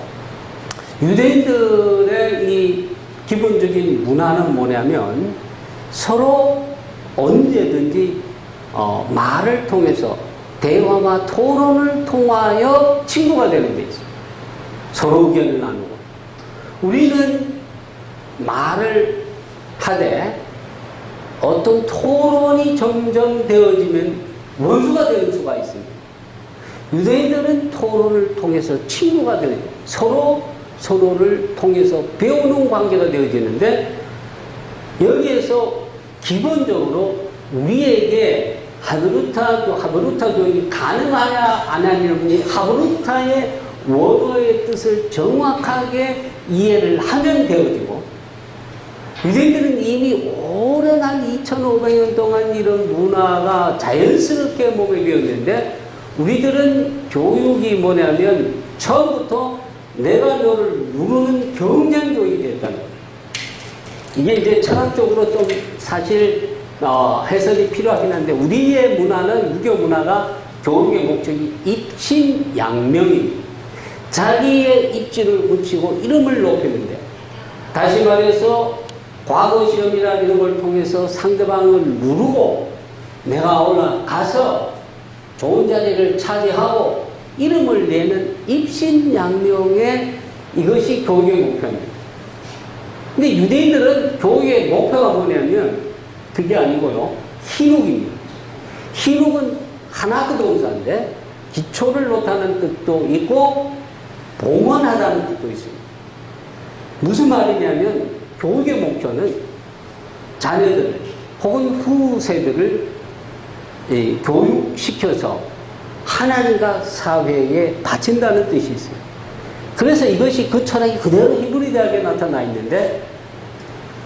유대인들의 이 기본적인 문화는 뭐냐면 서로 언제든지 말을 통해서 대화와 토론을 통하여 친구가 되는 데 있어요. 서로 의견을 나누고. 우리는 말을 하되 어떤 토론이 점점 되어지면 원수가 되는 수가 있습니다. 유대인들은 토론을 통해서 친구가 되어요. 서로를 통해서 배우는 관계가 되어지는데 여기에서 기본적으로 우리에게 하브루타 교육이 가능하냐 안 하냐는 분이 하브루타의 원어의 뜻을 정확하게 이해를 하면 되어지고 유대인들은 이미 오랜 한 2500년 동안 이런 문화가 자연스럽게 몸에 배었는데 우리들은 교육이 뭐냐면 처음부터 내가 너를 누르는 경쟁 교육이 됐다는 거예요. 이게 이제 철학적으로 좀 사실 해석이 필요하긴 한데 우리의 문화는 유교 문화가 교육의 목적이 입신양명입니다. 자기의 입지를 붙이고 이름을 높이는데 다시 말해서 과거 시험이나 이런 걸 통해서 상대방을 누르고 내가 올라가서 좋은 자리를 차지하고 이름을 내는 입신양명의 이것이 교육의 목표입니다. 근데 유대인들은 교육의 목표가 뭐냐면 그게 아니고요. 희룩입니다. 희룩은 하나그 동사인데 기초를 놓다는 뜻도 있고 봉헌하다는 뜻도 있습니다. 무슨 말이냐면 교육의 목표는 자녀들 혹은 후세들을 교육시켜서 하나님과 사회에 바친다는 뜻이 있어요. 그래서 이것이 그 철학이 그대로 히브리 대학에 나타나 있는데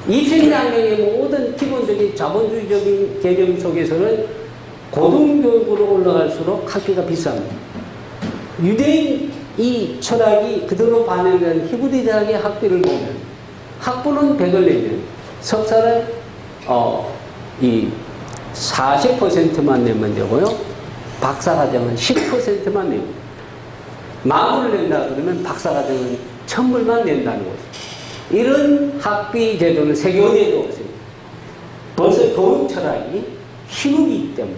입신양명의 모든 기본적인 자본주의적인 개념 속에서는 고등교육으로 올라갈수록 학비가 비쌉니다. 유대인 이 철학이 그대로 반영된 히브리 대학의 학비를 보면 학부는 100을 내면 석사는 이 40%만 내면 되고요. 박사과정은 10%만 냅니다. 만불을 낸다 그러면 박사과정은 1000불만 낸다는 거죠. 이런 학비 제도는 세계 어디에도 없습니다. 벌써 교육 철학이 희망이기 때문에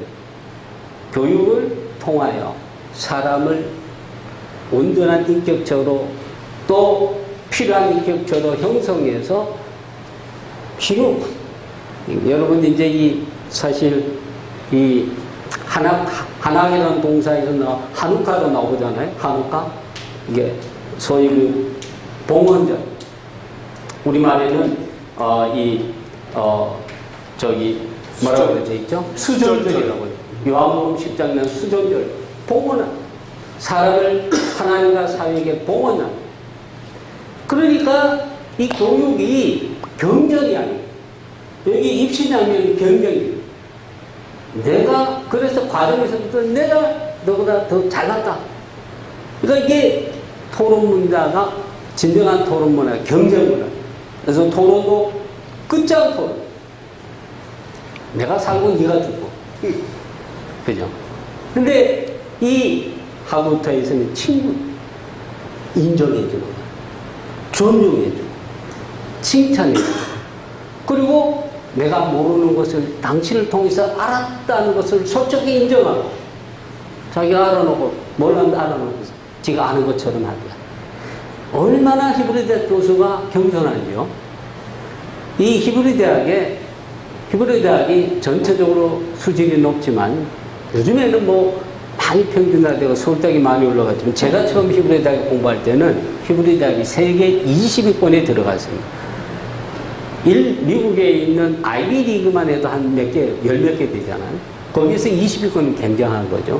교육을 통하여 사람을 온전한 인격적으로 또 피라미 격처로 형성해서 기록. 여러분 이제 이 사실 이 한학이라는 동사에서 한우카로 나오잖아요. 한우카. 이게 소위 그 봉헌절. 우리말에는 뭐라고 그러죠 있죠? 수전절이라고 해요. 요한복음 10장은 수전절. 봉헌한 사람을 하나님과 사회에게 봉헌한. 그러니까 이 교육이 경전이 아니에요. 여기 입시장면이 경전이에요. 내가 그래서 과정에서부터 내가 너보다 더 잘났다. 그러니까 이게 토론 문화가 진정한 토론 문화, 경쟁 문화. 그래서 토론도 끝장 토론. 내가 살고 네가 죽고. 그죠? 근데 이 하부터에서는 친구 인정해주는 거야. 존중해주고 칭찬해주고 그리고 내가 모르는 것을 당신을 통해서 알았다는 것을 솔직히 인정하고 자기가 알아놓고 알아놓고 지가 아는 것처럼 하고요. 얼마나 히브리 대학 교수가 겸손한지요. 이 히브리 대학이 전체적으로 수준이 높지만 요즘에는 뭐 많이 평준화되고 서울대학이 많이 올라갔지만 제가 처음 히브리 대학에 공부할 때는 히브리 대학이 세계 20위권에 들어갔습니다. 미국에 있는 아이비 리그만 해도 한 몇 개, 열 몇 개 되잖아요. 거기서 20위권은 굉장한 거죠.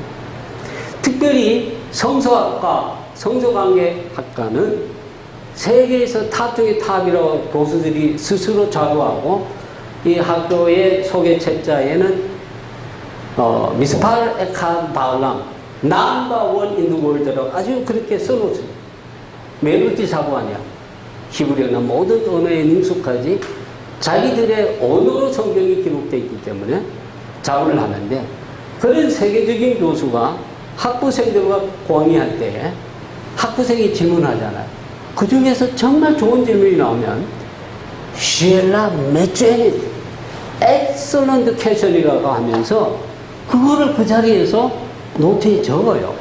특별히 성서관계학과는 세계에서 탑 중에 탑이라고 교수들이 스스로 자부하고 이 학교의 소개 책자에는 미스팔 에칸 바울람 넘버 1 in the world라고 아주 그렇게 써놓습니다. 왜 그렇게 자부하냐? 히브리어나 모든 언어에 능숙하지 자기들의 언어로 성경이 기록되어 있기 때문에 자부를 하는데 그런 세계적인 교수가 학부생들과 공의할 때 학부생이 질문하잖아요. 그 중에서 정말 좋은 질문이 나오면 쉘라 메쨈 엑설런트 캐션이라고 하면서 그거를 그 자리에서 노트에 적어요.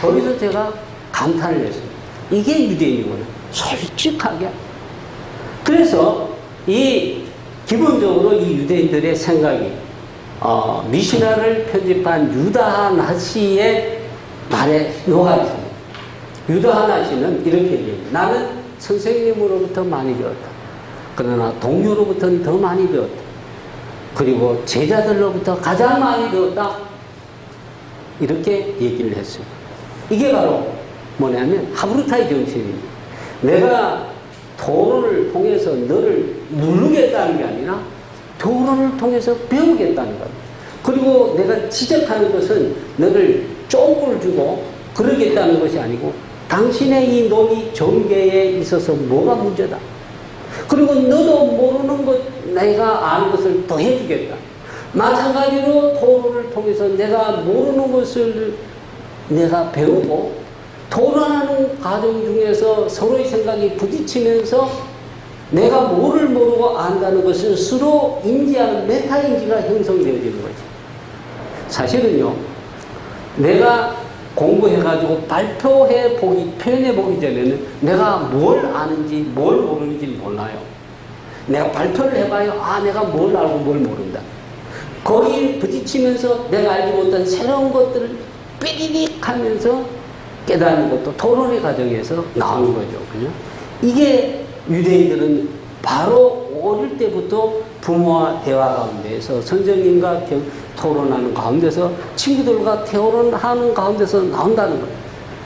거기서 제가 감탄을 했습니다. 이게 유대인이구나. 솔직하게. 그래서 기본적으로 이 유대인들의 생각이 미시나를 편집한 유다하 나시의 말에 요가 있습니다. 유다하 나시는 이렇게 얘기해요. 나는 선생님으로부터 많이 배웠다. 그러나 동료로부터는 더 많이 배웠다. 그리고 제자들로부터 가장 많이 배웠다. 이렇게 얘기를 했습니다. 이게 바로 뭐냐면 하브루타의 정신입니다. 내가 토론을 통해서 너를 누르겠다는 게 아니라 토론을 통해서 배우겠다는 겁니다. 그리고 내가 지적하는 것은 너를 쪼을 주고 그러겠다는 것이 아니고 당신의 이 논의 전개에 있어서 뭐가 문제다. 그리고 너도 모르는 것, 내가 아는 것을 더 해주겠다. 마찬가지로 토론을 통해서 내가 모르는 것을 내가 배우고 토론하는 과정 중에서 서로의 생각이 부딪히면서 내가 뭐를 모르고 안다는 것을 스스로 인지하는 메타인지가 형성되어지는 거죠. 사실은요, 내가 공부해가지고 표현해보기 전에는 내가 뭘 아는지 뭘 모르는지 몰라요. 내가 발표를 해봐요. 내가 뭘 알고 뭘 모른다. 거기에 부딪히면서 내가 알지 못한 새로운 것들을 삐리릭 하면서 깨닫는 것도 토론의 과정에서 나오는 거죠. 그죠? 이게 유대인들은 바로 어릴 때부터 부모와 대화 가운데에서 선생님과 토론하는 가운데서 친구들과 토론하는 가운데서 나온다는 거예요.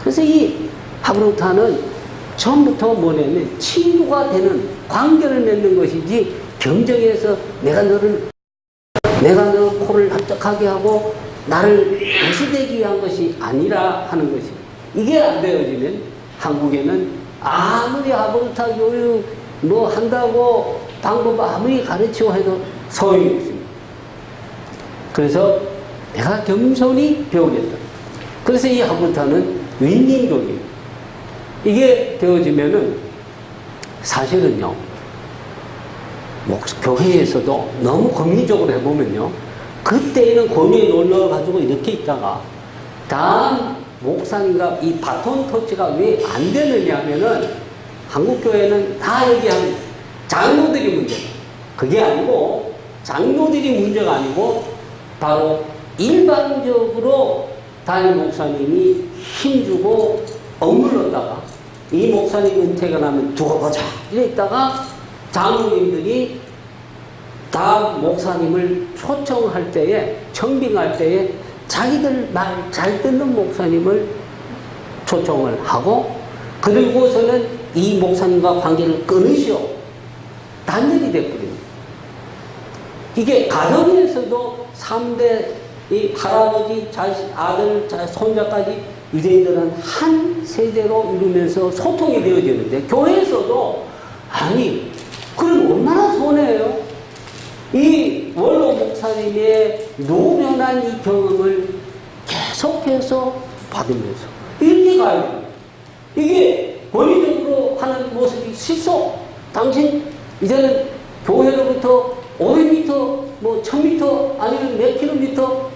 그래서 이 하브루타는 처음부터 뭐냐면 친구가 되는 관계를 맺는 것이지 경쟁에서 내가 너를 코를 납작하게 하고 나를 무시되기 위한 것이 아니라 하는 것이 이게 안 되어지면 한국에는 아무리 하브루타 교육 뭐 한다고 방법 아무리 가르치고 해도 소용이 없습니다. 그래서 내가 겸손히 배우겠다. 그래서 이 하브루타는 윈윈교육입니다. 이게 되어지면은 사실은요, 교회에서도 너무 권위적으로 해보면요, 그때는 권위에 놀러가지고 이렇게 있다가 다음 목사님과 이 바톤 터치가 왜 안 되느냐 하면은 한국교회는 다 얘기하는 장로들이 문제. 그게 아니고 장로들이 문제가 아니고 바로 일반적으로 담임 목사님이 힘주고 억눌렀다가 이 목사님 은퇴가 나면 두고 보자 이랬다가 장로님들이 다음 목사님을 초청할 때에 청빙할 때에 자기들 말 잘 듣는 목사님을 초청을 하고 그리고서는 이 목사님과 관계를 끊으시오. 단절이 돼버립니다. 이게 가정에서도 3대 이 할아버지, 자식, 아들, 손자까지 유대인들은 한 세대로 이루면서 소통이 되어지는데 교회에서도 아니 그럼 얼마나 손해예요? 이 원로 목사님의 노련한 이 경험을 계속해서 받으면서 이렇게 가야 돼요. 이게 권위적으로 하는 모습이 실소. 당신 이제는 교회로부터 500m, 뭐 1000m 아니면 몇 킬로미터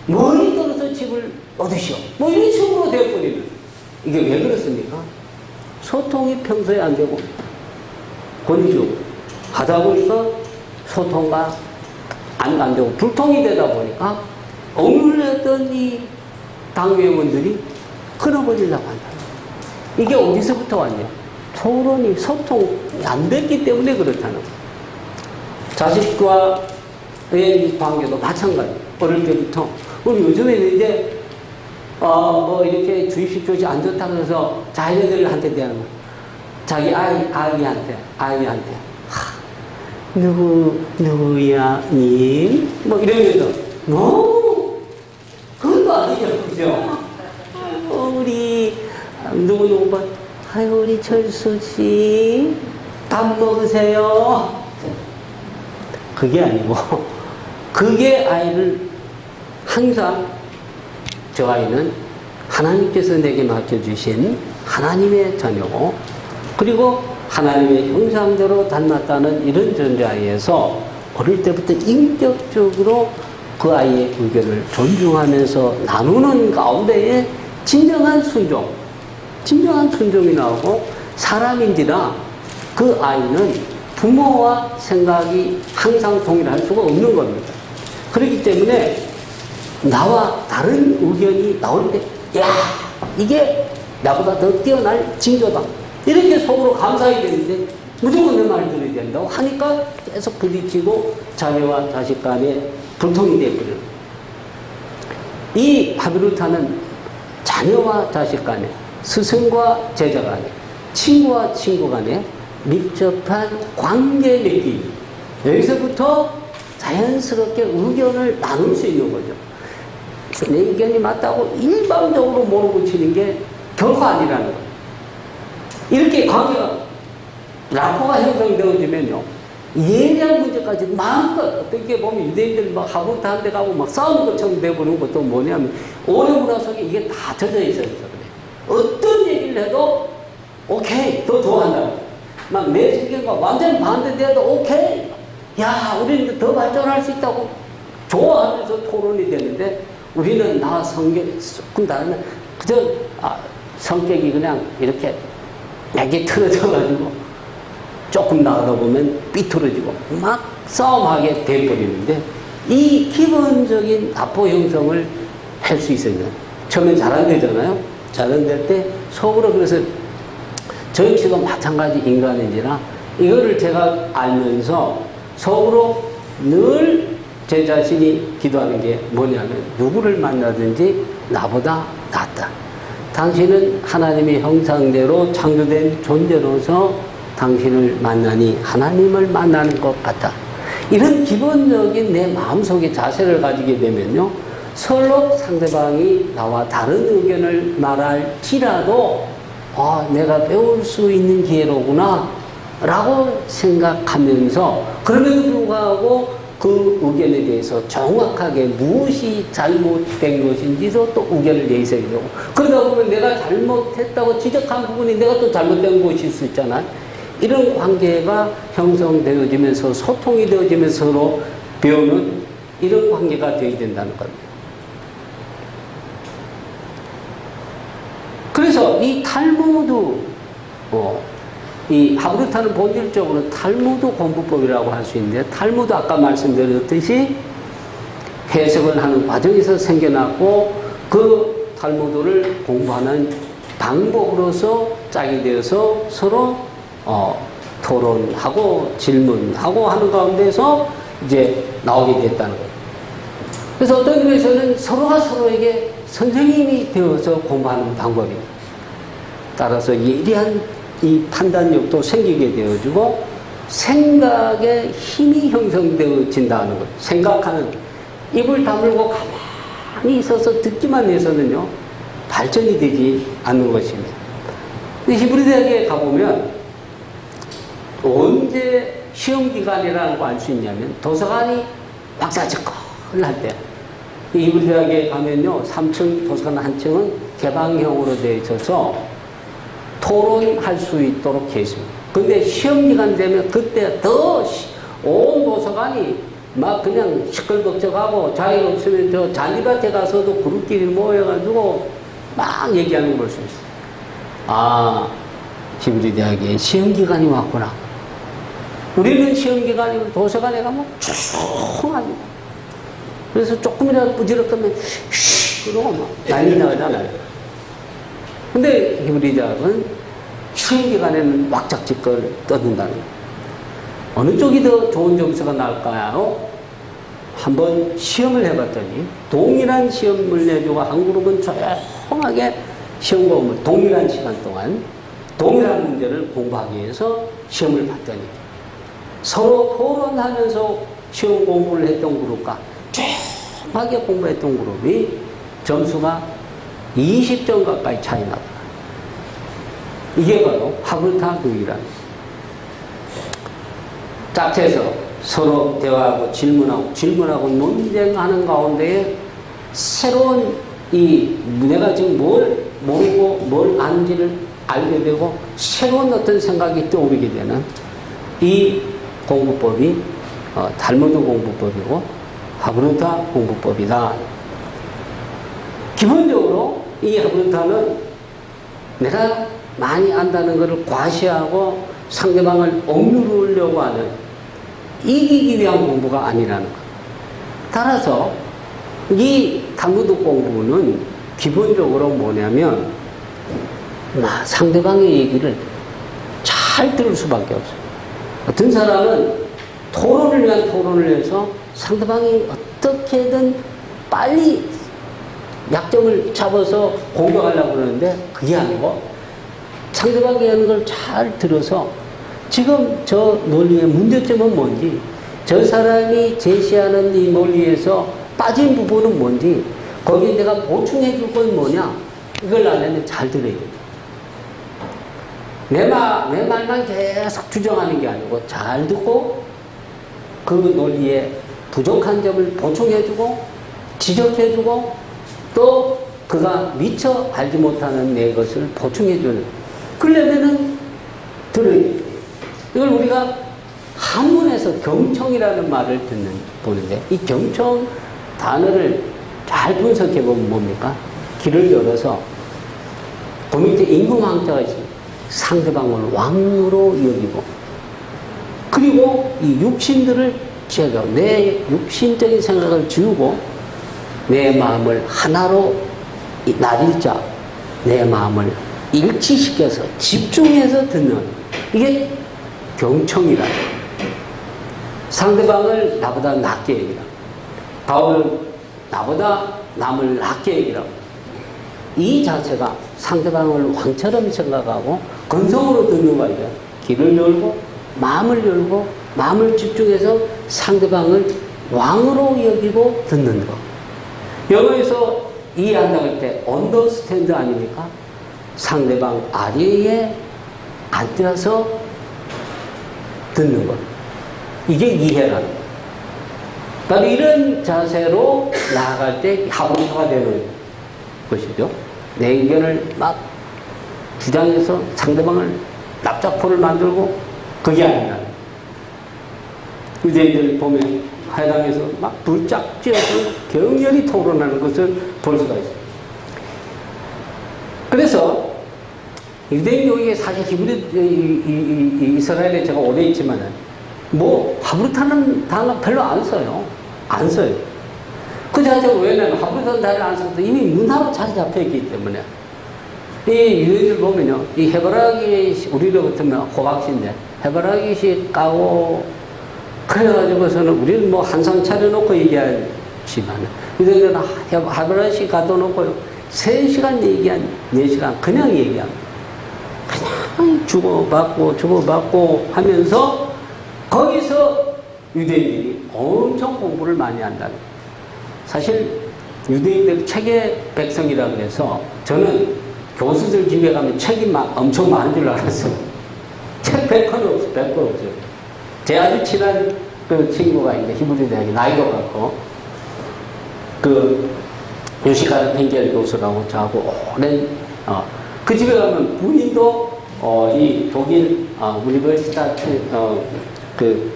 멀리 떨어서 집을 얻으시오. 뭐 이런 식으로 되어버리면 이게 왜 그렇습니까? 소통이 평소에 안 되고 권위적으로 하다 보니까 소통가 안 되고 불통이 되다 보니까 억눌렸던 이 당회원들이 끊어버리려고 한다. 이게 어디서부터 왔냐? 토론이 소통이 안 됐기 때문에 그렇다는 거예요. 자식과의 관계도 마찬가지. 어릴 때부터 우리 요즘에는 이제 뭐 이렇게 주입식 교시 안 좋다고 해서 자녀들한테 대하는 거예요. 자기 아이한테 누구야, 님? 뭐 이러면서, 그것도 아니죠, 그죠? 우리, 누구, 아유, 우리 철수씨, 밥 먹으세요? 그게 아니고, 그게 아이를 항상, 저 아이는 하나님께서 내게 맡겨주신 하나님의 자녀고, 그리고 하나님의 형상대로 닮았다는 이런 전제하에서 어릴 때부터 인격적으로 그 아이의 의견을 존중하면서 나누는 가운데에 진정한 순종이 나오고 사람인지라 그 아이는 부모와 생각이 항상 동일할 수가 없는 겁니다. 그렇기 때문에 나와 다른 의견이 나올 때, 야, 이게 나보다 더 뛰어날 징조다. 이렇게 속으로 감사해야 되는데 무조건 내 말 들어야 된다고 하니까 계속 부딪히고 자녀와 자식 간에 불통이 되어버려요. 이 하비루타는 자녀와 자식 간에, 스승과 제자 간에, 친구와 친구 간에 밀접한 관계 맺기. 여기서부터 자연스럽게 의견을 나눌 수 있는 거죠. 내 의견이 맞다고 일방적으로 몰아붙이는 게 결코 아니라는 거예요. 이렇게 관계가, 라포가 형성되어지면요, 예리한 문제까지 마음껏, 어떻게 보면 유대인들이 막 하부터 한 데 가고 막 싸우는 것처럼 되어버리는 것도 뭐냐면, 오래 문화 속에 이게 다 젖어 있어서 그래. 어떤 얘기를 해도, 오케이, 더 좋아한다. 막 내 생각과 완전히 반대돼도 오케이. 야, 우리는 더 발전할 수 있다고 좋아하면서 토론이 되는데, 우리는 나 성격, 조금 다르면, 그저, 성격이 그냥 이렇게 약이 틀어져가지고 조금 나가다 보면 삐뚤어지고 막 싸움하게 돼버리는데 이 기본적인 나포 형성을 할 수 있으면 처음엔 잘 안 되잖아요. 잘 안 될 때 속으로 그래서 정치도 마찬가지 인간인지라 이거를 제가 알면서 속으로 늘 제 자신이 기도하는 게 뭐냐면 누구를 만나든지 나보다 낫다. 당신은 하나님의 형상대로 창조된 존재로서 당신을 만나니 하나님을 만나는 것 같다. 이런 기본적인 내 마음속의 자세를 가지게 되면요, 서로 상대방이 나와 다른 의견을 말할지라도 내가 배울 수 있는 기회로구나 라고 생각하면서 그럼에도 불구하고 그 의견에 대해서 정확하게 무엇이 잘못된 것인지도 또 의견을 내세워야 되고, 그러다 보면 내가 잘못했다고 지적한 부분이 내가 또 잘못된 것일 수 있잖아요. 이런 관계가 형성되어지면서 소통이 되어지면서 서로 배우는 이런 관계가 되어야 된다는 겁니다. 그래서 이 탈무드 이 하브르타는 본질적으로 탈무드 공부법이라고 할 수 있는데, 탈무드 아까 말씀드렸듯이 해석을 하는 과정에서 생겨났고, 그 탈무드를 공부하는 방법으로서 짝이 되어서 서로 토론하고 질문하고 하는 가운데서 이제 나오게 됐다는 거예요. 그래서 어떤 의미에서는 서로가 서로에게 선생님이 되어서 공부하는 방법입니다. 따라서 예리한 이 판단력도 생기게 되어지고 생각의 힘이 형성되어진다는 것. 생각하는, 입을 다물고 가만히 있어서 듣기만 해서는요, 발전이 되지 않는 것입니다. 히브리 대학에 가보면 언제 시험 기간이라는 거 알 수 있냐면, 도서관이 박사직걸 할 때, 히브리 대학에 가면요, 3층 도서관 한 층은 개방형으로 되어 있어서 토론할 수 있도록 되어 있습니다. 근데 시험 기간 되면 그때 더 온 도서관이 막 그냥 시끌벅적하고, 자기가 없으면 저 잔디밭에 가서도 그룹끼리 모여가지고 막 얘기하는 걸 볼 수 있어요. 아, 히브리 대학에 시험 기간이 왔구나. 우리는 시험 기간이면 도서관에 가면 조용하죠. 그래서 조금이라도 부지럽다면 쉬 그러고 막 난리 나잖아요. 근데 히브리 대학은 시험 기간에는 왁작지껄 떠든다는 거예요. 어느 쪽이 더 좋은 점수가 나올까요? 한번 시험을 해봤더니 동일한 시험을 내주고 한 그룹은 조용하게 시험 공부를 동일한 시간 동안 동일한 문제를 공부하기 위해서 시험을 봤더니 서로 토론하면서 시험 공부를 했던 그룹과 조용하게 공부했던 그룹이 점수가 20점 가까이 차이 나더라. 이게 바로 하브르타 교육이랍니다. 짝에서 서로 대화하고 질문하고 논쟁하는 가운데에 새로운 내가 지금 뭘 모르고 뭘 아는지를 알게 되고 새로운 어떤 생각이 떠오르게 되는 이 공부법이 탈무드 공부법이고 하브르타 공부법이다. 기본적으로 이 하브르타는 내가 많이 안다는 것을 과시하고 상대방을 억누르려고 하는, 이기기 위한 공부가 아니라는 것. 따라서 이 탈무드 공부는 기본적으로 뭐냐면 상대방의 얘기를 잘 들을 수밖에 없어요. 어떤 사람은 토론을 위한 토론을 해서 상대방이 어떻게든 빨리 약점을 잡아서 공격하려고 그러는데 그게 아니고 상대방이 하는 걸 잘 들어서 지금 저 논리의 문제점은 뭔지, 저 사람이 제시하는 이 논리에서 빠진 부분은 뭔지, 거기에 내가 보충해 줄 건 뭐냐, 이걸 알려면 잘 들어야 돼요. 내 말만 계속 주장하는 게 아니고 잘 듣고 그 논리에 부족한 점을 보충해주고 지적해주고 또 그가 미처 알지 못하는 내 것을 보충해주는, 그러려면은 들어야 돼요. 이걸 우리가 한문에서 경청이라는 말을 보는데 이 경청 단어를 잘 분석해보면 뭡니까? 길을 열어서 그 밑에 임금왕자가 있습니다. 상대방을 왕으로 여기고 그리고 이 육신들을 제거, 내 육신적인 생각을 지우고 내 마음을 하나로 나릴자, 내 마음을 일치시켜서 집중해서 듣는, 이게 경청이라. 상대방을 나보다 낮게 얘기라. 바울은 나보다 남을 낮게 얘기라고. 이 자체가 상대방을 왕처럼 생각하고 근성으로 듣는 거예요. 귀를 열고 마음을 집중해서 상대방을 왕으로 여기고 듣는 거. 영어에서 이해한다고 할 때 understand 아닙니까? 상대방 아래에 앉아서 듣는 것. 이게 이해라는 것. 바로 이런 자세로 나아갈 때 하브르타가 되는 것이죠. 내 의견을 막 주장해서 상대방을 납작포를 만들고 그게 아니라 유대인들 보면 회당에서 막 불짝 쥐어서 격렬히 토론하는 것을 볼 수가 있어요. 그래서 유대인 교육에 사실 히브리 이스라엘에 제가 오래 있지만은 뭐 하브루타는 단어 별로 안 써요. 안 써요. 그 자체로 왜냐면 하브루타는 단어를 안 써도 이미 문화로 자리 잡혀 있기 때문에 이 유대인들 보면요, 이 해바라기 우리로 같으면 호박씨인데 해바라기씨 까고 그래가지고서는 우리는 뭐 한상 차려놓고 얘기하지만 유대인들은 해바라기 가둬놓고 3시간 얘기한 4시간 그냥 얘기합니다. 그냥 주고받고 하면서 거기서 유대인들이 엄청 공부를 많이 한다. 사실 유대인들 책의 백성이라 그래서 저는 교수들 집에 가면 책이 엄청 많은 줄 알았어요. 책 100권 없어요. 100권 없어요. 제 아주 친한 그 친구가 있는데 히브리 대학에 나이가 같고 그 요시카르 펜겔 교수라고 저하고 오랜 그 집에 가면 부인도 이 독일 우니버시타트 그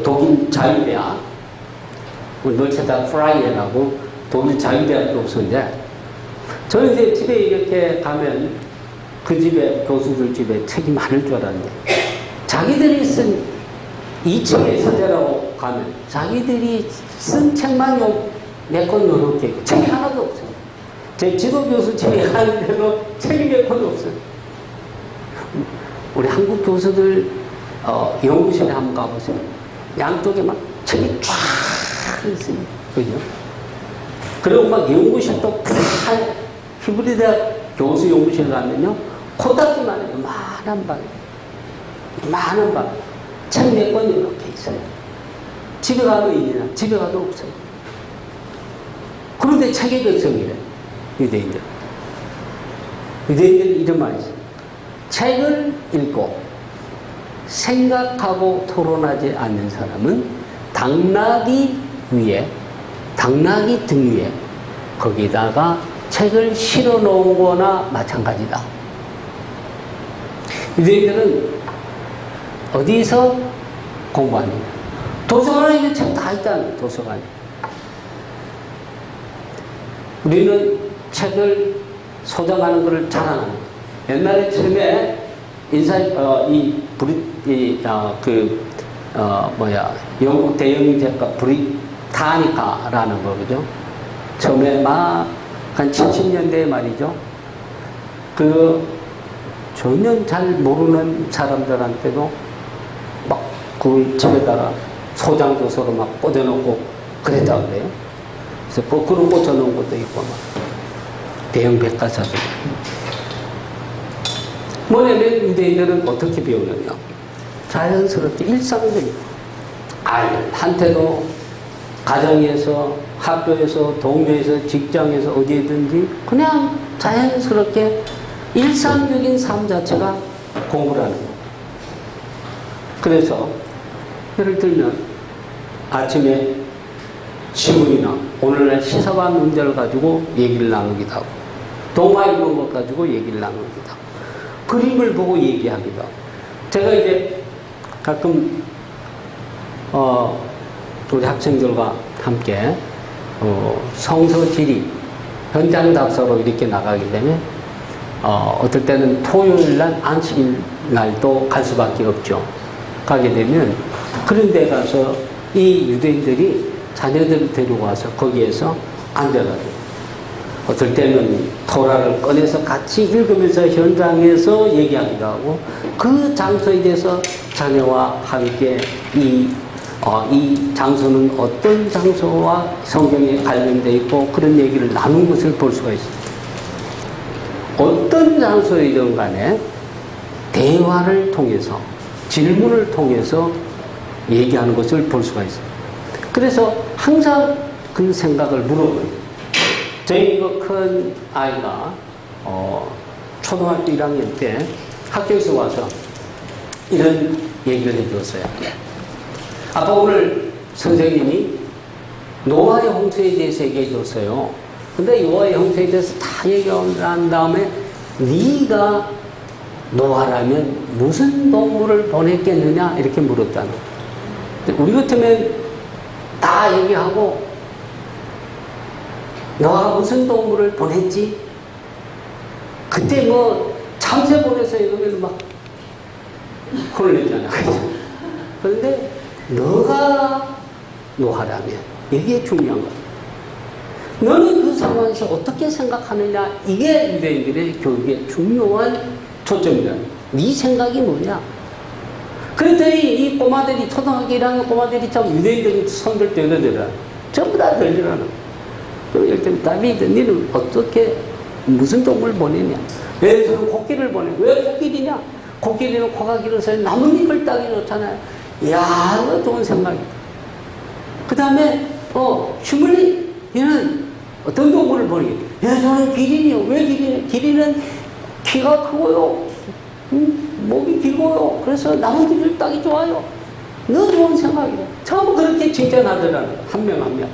독일 자유대학 우니버시타 프라이에라고 독일 자유대학 교수인데 저는 이제 집에 이렇게 가면 그 집에 교수들 집에 책이 많을 줄 알았는데 자기들이 쓴 2층에 서재라고 가면 자기들이 쓴 책만 몇 권 넘게 있고 책이 하나도 없어요. 제 지도교수 집에 가는데도 책이 몇 권도 없어요. 우리 한국 교수들 연구실에 한번 가보세요. 양쪽에 막 책이 쫙 있어요. 그죠? 그리고 막 연구실도 큰 히브리 대학 교수 연구실 가면요, 코딱지만 해요. 많은 방. 책 몇 권 이렇게 있어요. 집에 가도 있냐? 집에 가도 없어요. 그런데 책의 백성이래. 유대인들. 유대인들은 이런 말이 있어요. 책을 읽고 생각하고 토론하지 않는 사람은 당나귀 등 위에 거기다가 책을 실어 놓은 거나 마찬가지다. 유대인들은 어디서 공부하느냐? 도서관에 있는 책 다 있다는 도서관에. 우리는 책을 소장하는 것을 자랑하는 거예요. 옛날에 처음에 영국 대영제가 브리타니카라는 거죠. 처음에 막 한 70년대 말이죠. 전혀 잘 모르는 사람들한테도 막 그 집에다가 소장 도서로 막 꽂아놓고 그랬다 그래요. 그래서 거꾸로 꽂아놓은 것도 있고 막 대형 백과사도. 뭐냐면 유대인들은 어떻게 배우느냐? 자연스럽게 일상적인 아이한테도 가정에서, 학교에서, 동네에서, 직장에서 어디에든지 그냥 자연스럽게 일상적인 삶 자체가 공부라는 거예요. 그래서 예를 들면 아침에 신문이나 오늘날 시사관 문제를 가지고 얘기를 나누기도 하고, 동화 읽은 것 가지고 얘기를 나누기도 하고, 그림을 보고 얘기하기도 하고. 제가 이제 가끔 우리 학생들과 함께 성서 지리 현장 답사로 이렇게 나가기 때문에 어떨 때는 토요일 날 안식일 날도 갈 수밖에 없죠. 가게 되면 그런 데 가서 이 유대인들이 자녀들을 데리고 와서 거기에서 앉아가지고 어떨 때는 토라를 꺼내서 같이 읽으면서 현장에서 얘기하기도 하고, 그 장소에 대해서 자녀와 함께 이 장소는 어떤 장소와 성경에 관련되어 있고 그런 얘기를 나눈 것을 볼 수가 있습니다. 어떤 장소이든 간에 대화를 통해서, 질문을 통해서 얘기하는 것을 볼 수가 있습니다. 그래서 항상 그 생각을 물어봐요. 저희 큰 아이가 초등학교 1학년 때 학교에서 와서 이런 얘기를 해주었어요. 아빠, 오늘 선생님이 노아의 홍수에 대해서 얘기해 줬어요. 근데 노아의 홍수에 대해서 다 얘기하고 난 다음에 네가 노아라면 무슨 동물을 보냈겠느냐 이렇게 물었다는 거예요. 우리 같으면 다 얘기하고 노아가 무슨 동물을 보냈지? 그때 뭐 참새 보내서 이러면 막 혼을 내잖아. 그런데 너가 노하라면 이게 중요한 거야. 너는 그 상황에서 어떻게 생각하느냐, 이게 유대인들의 교육의 중요한 초점이다. 네 생각이 뭐냐. 그랬더니 이 꼬마들이, 초등학교 1학년 꼬마들이 참 유대인들이 손들 때려들어. 전부 다 들리라는. 그럼 이럴 때 다비드, 너는 어떻게, 무슨 동물을 보내냐? 왜 저는 코끼리를 보내? 왜 코끼리냐? 코끼리는 코가 길어서 나뭇잎을 따기 좋잖아요. 이야, 이거 좋은 생각이다. 그 다음에, 슈물리, 얘는 어떤 동물을 보내게? 야, 저는 기린이요. 왜 기린이요? 기린은 키가 크고요. 목이 길고요. 그래서 나뭇잎을 따기 좋아요. 너무 좋은 생각이다. 처음 그렇게 칭찬하더라는 거야. 한 명 한 명.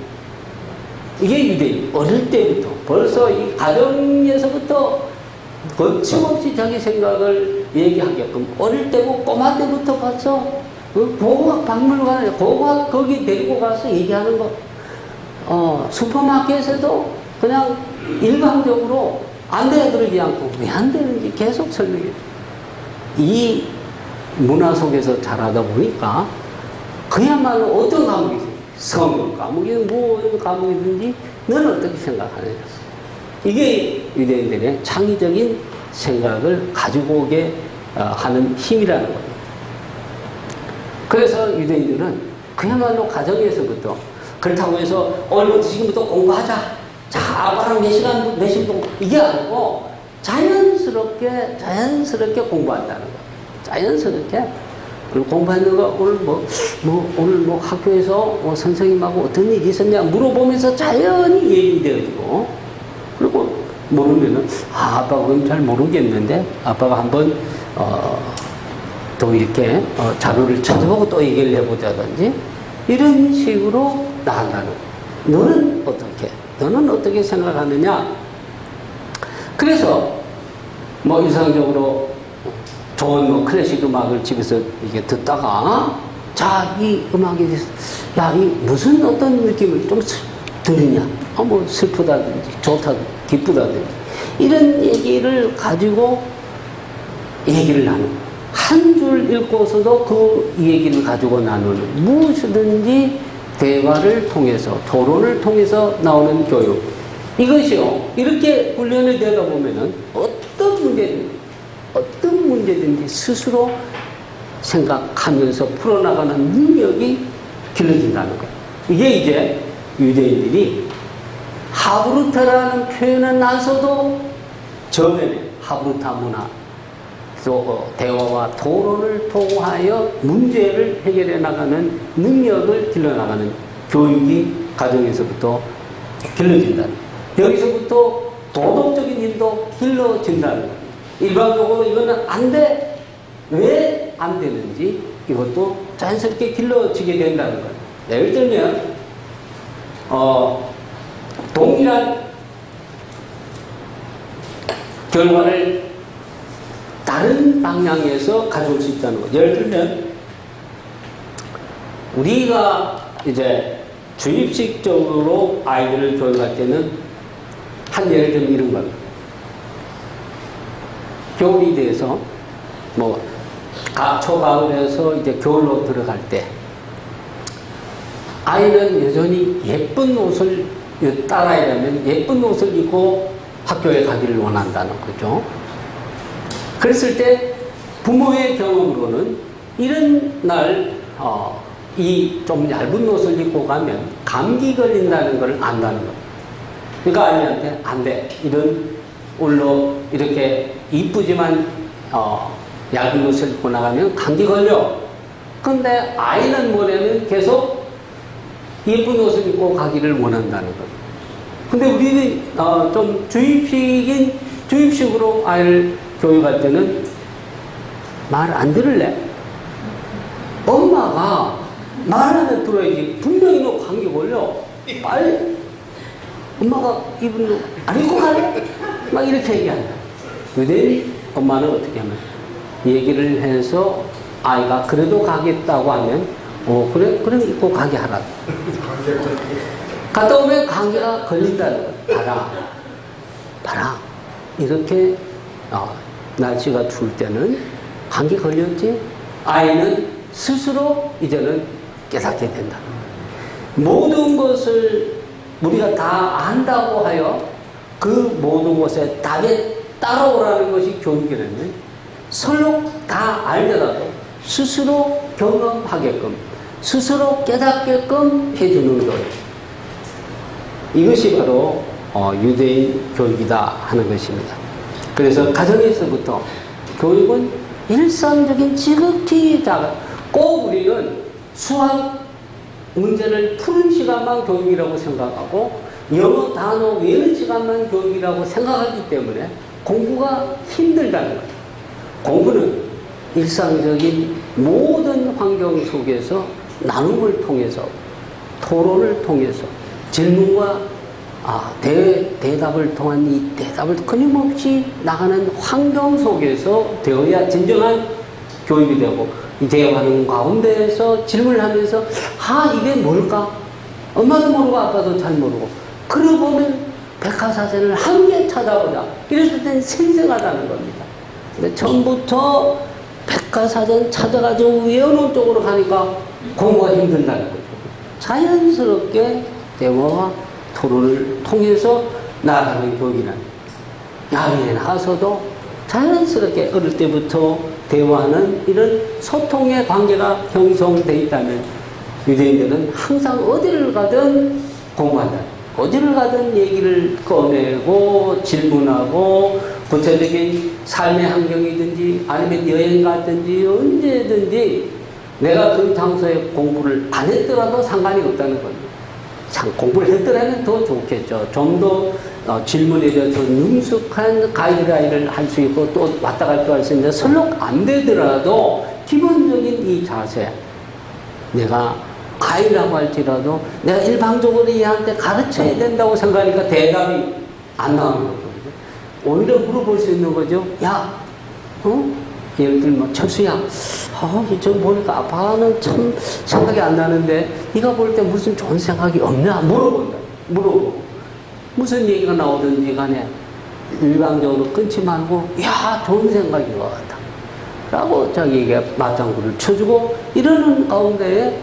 이게 유대인. 어릴 때부터, 벌써 이 가정에서부터 거침없이 자기 생각을 얘기하게끔, 어릴 때고 꼬마 때부터 가서 고고학 박물관에, 고고학 거기 데리고 가서 얘기하는 거. 슈퍼마켓에도 그냥 일방적으로 안 돼 그러지 않고 왜 안 되는지 계속 설명해. 이 문화 속에서 자라다 보니까 그야말로 어떤 과목이지, 성경 과목이든 무슨 과목이든지 너는 어떻게 생각하느냐. 이게 유대인들의 창의적인 생각을 가지고 오게 하는 힘이라는 거예요. 그래서 유대인들은 그야말로 가정에서부터, 그렇다고 해서 오늘부터 지금부터 공부하자. 자, 아빠랑 몇 시간, 몇 시간 공부. 이게 아니고 자연스럽게 공부한다는 거. 자연스럽게. 그리고 공부하는 거, 오늘 학교에서 선생님하고 어떤 일이 있었냐 물어보면서 자연히 얘기되어지고, 그리고 모르면은, 아빠가 그건 잘 모르겠는데, 아빠가 한번, 또 이렇게, 자료를 찾아보고 또 얘기를 해보자든지, 이런 식으로 나간다는 거예요. 너는 어떻게 생각하느냐? 그래서, 일상적으로 좋은 클래식 음악을 집에서 이게 듣다가, 자, 이 음악에 대해서, 야, 이 무슨 어떤 느낌을 좀 들으냐? 슬프다든지, 좋다든지, 기쁘다든지, 이런 얘기를 가지고 얘기를 나누고, 한 줄 읽고서도 그 얘기를 가지고 나누는, 무엇이든지 대화를 통해서, 토론을 통해서 나오는 교육. 이것이요, 이렇게 훈련을 되다 보면은 어떤 문제든지 스스로 생각하면서 풀어나가는 능력이 길러진다는 거예요. 이게 이제 유대인들이 하브루타라는 표현은 나서도 저변에 하브루타 문화, 또 대화와 토론을 통하여 문제를 해결해 나가는 능력을 길러나가는 교육이 가정에서부터 길러진다는 거예요. 여기서부터 도덕적인 일도 길러진다는 거예요. 일반적으로 이거는 안 돼. 왜 안 되는지 이것도 자연스럽게 길러지게 된다는 거예요. 예를 들면 동일한 결과를 다른 방향에서 가져올 수 있다는 거예요. 예를 들면 우리가 이제 주입식적으로 아이들을 교육할 때는 한 예를 들면 이런 겁니다. 겨울이 돼서 초가을에서 이제 겨울로 들어갈 때 아이는 여전히 예쁜 옷을 딸아이라면 예쁜 옷을 입고 학교에 가기를 원한다는 거죠. 그랬을 때 부모의 경험으로는 이런 날 이 좀 얇은 옷을 입고 가면 감기 걸린다는 걸 안다는 거예요. 그러니까 아이한테 안 돼. 이런 올로 이렇게 이쁘지만 얇은 옷을 입고 나가면 감기 걸려. 근데 아이는 뭐냐면 계속 예쁜 옷을 입고 가기를 원한다는 거예요. 근데 우리는 좀 주입식으로 아이를 교육할 때는 말 안 들을래? 엄마가 말하면 들어야지. 분명히 너 감기 걸려. 빨리 엄마가 입은 옷 안 입고 갈래? 막 이렇게 얘기한다. 근데 엄마는 어떻게 하면 얘기를 해서 아이가 그래도 가겠다고 하면 그래? 그럼 입고 가게 하라. 갔다 오면 감기가 걸린다는 거야. 봐라. 이렇게 날씨가 추울 때는 감기 걸렸지? 아이는 스스로 이제는 깨닫게 된다. 모든 것을 우리가 다 안다고 하여 그 모든 것에 답에 따라오라는 것이 교육이라면 설령 다 알더라도 스스로 경험하게끔 스스로 깨닫게끔 해주는 것. 이것이 바로 유대인 교육이다 하는 것입니다. 그래서 가정에서부터 교육은 일상적인 지극히 작은, 꼭 우리는 수학 문제를 푸는 시간만 교육이라고 생각하고 영어 단어 외우는 시간만 교육이라고 생각하기 때문에 공부가 힘들다는 거예요. 공부는 일상적인 모든 환경 속에서 나눔을 통해서, 토론을 통해서, 질문과 대답을 통한 이 대답을 끊임없이 나가는 환경 속에서 되어야 진정한 교육이 되고, 이 대화하는 가운데에서 질문을 하면서 이게 뭘까? 엄마도 모르고 아빠도 잘 모르고, 그러고 보면 백과사전을 한 개 찾아보자. 이랬을 땐 생생하다는 겁니다. 근데 처음부터 백과사전 찾아가지고 외우는 쪽으로 가니까 공부가 힘든다는 거죠. 자연스럽게 대화와 토론을 통해서 나아가는 교육이란, 야외에 나가서도 자연스럽게 어릴 때부터 대화하는 이런 소통의 관계가 형성되어 있다면 유대인들은 항상 어디를 가든 공부한다. 어디를 가든 얘기를 꺼내고 질문하고 구체적인 삶의 환경이든지 아니면 여행 갔든지 언제든지 내가 그 장소에 공부를 안 했더라도 상관이 없다는 겁니다. 공부를 했더라면 더 좋겠죠. 좀 더 질문에 대해서 능숙한 가이드라인을 할 수 있고 또 왔다 갔다 할 수 있는데 설령 안 되더라도 기본적인 이 자세, 내가 아이라고 할지라도 내가 일방적으로 얘한테 가르쳐야 된다고 생각하니까 대답이 안 나오는 거죠. 오히려 물어볼 수 있는 거죠. 야, 예를 들면 철수야, 저 보니까 아빠는 참 생각이 안 나는데 네가 볼 때 무슨 좋은 생각이 없냐? 물어본다. 물어보고 무슨 얘기가 나오든지 간에 일방적으로 끊지 말고 야, 좋은 생각인 것 같다 라고 자기에게 맞장구를 쳐주고 이러는 가운데에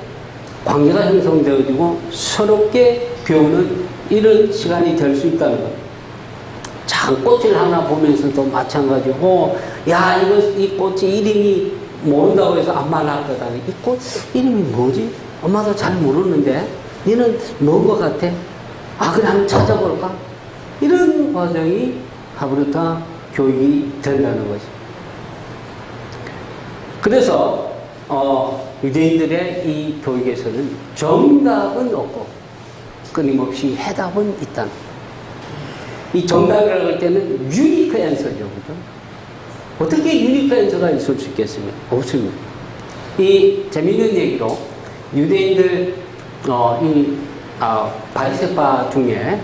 관계가 형성되어지고 서럽게 배우는 이런 시간이 될 수 있다는 것. 장꽃을 하나 보면서도 마찬가지고, 야, 이 꽃이 이름이 모른다고 해서 안 말할 거다. 이 꽃 이름이 뭐지? 엄마도 잘 모르는데, 너는 뭔 것 같아? 그래, 한번 찾아볼까? 이런 과정이 하브르타 교육이 된다는 거지. 그래서, 유대인들의 이 교육에서는 정답은 없고 끊임없이 해답은 있다는 거예요. 이 정답이라고 할 때는 유니크 앤서죠. 그죠? 어떻게 유니크 앤서가 있을 수 있겠습니까? 없습니다. 이 재미있는 얘기로 유대인들 바리새파 중에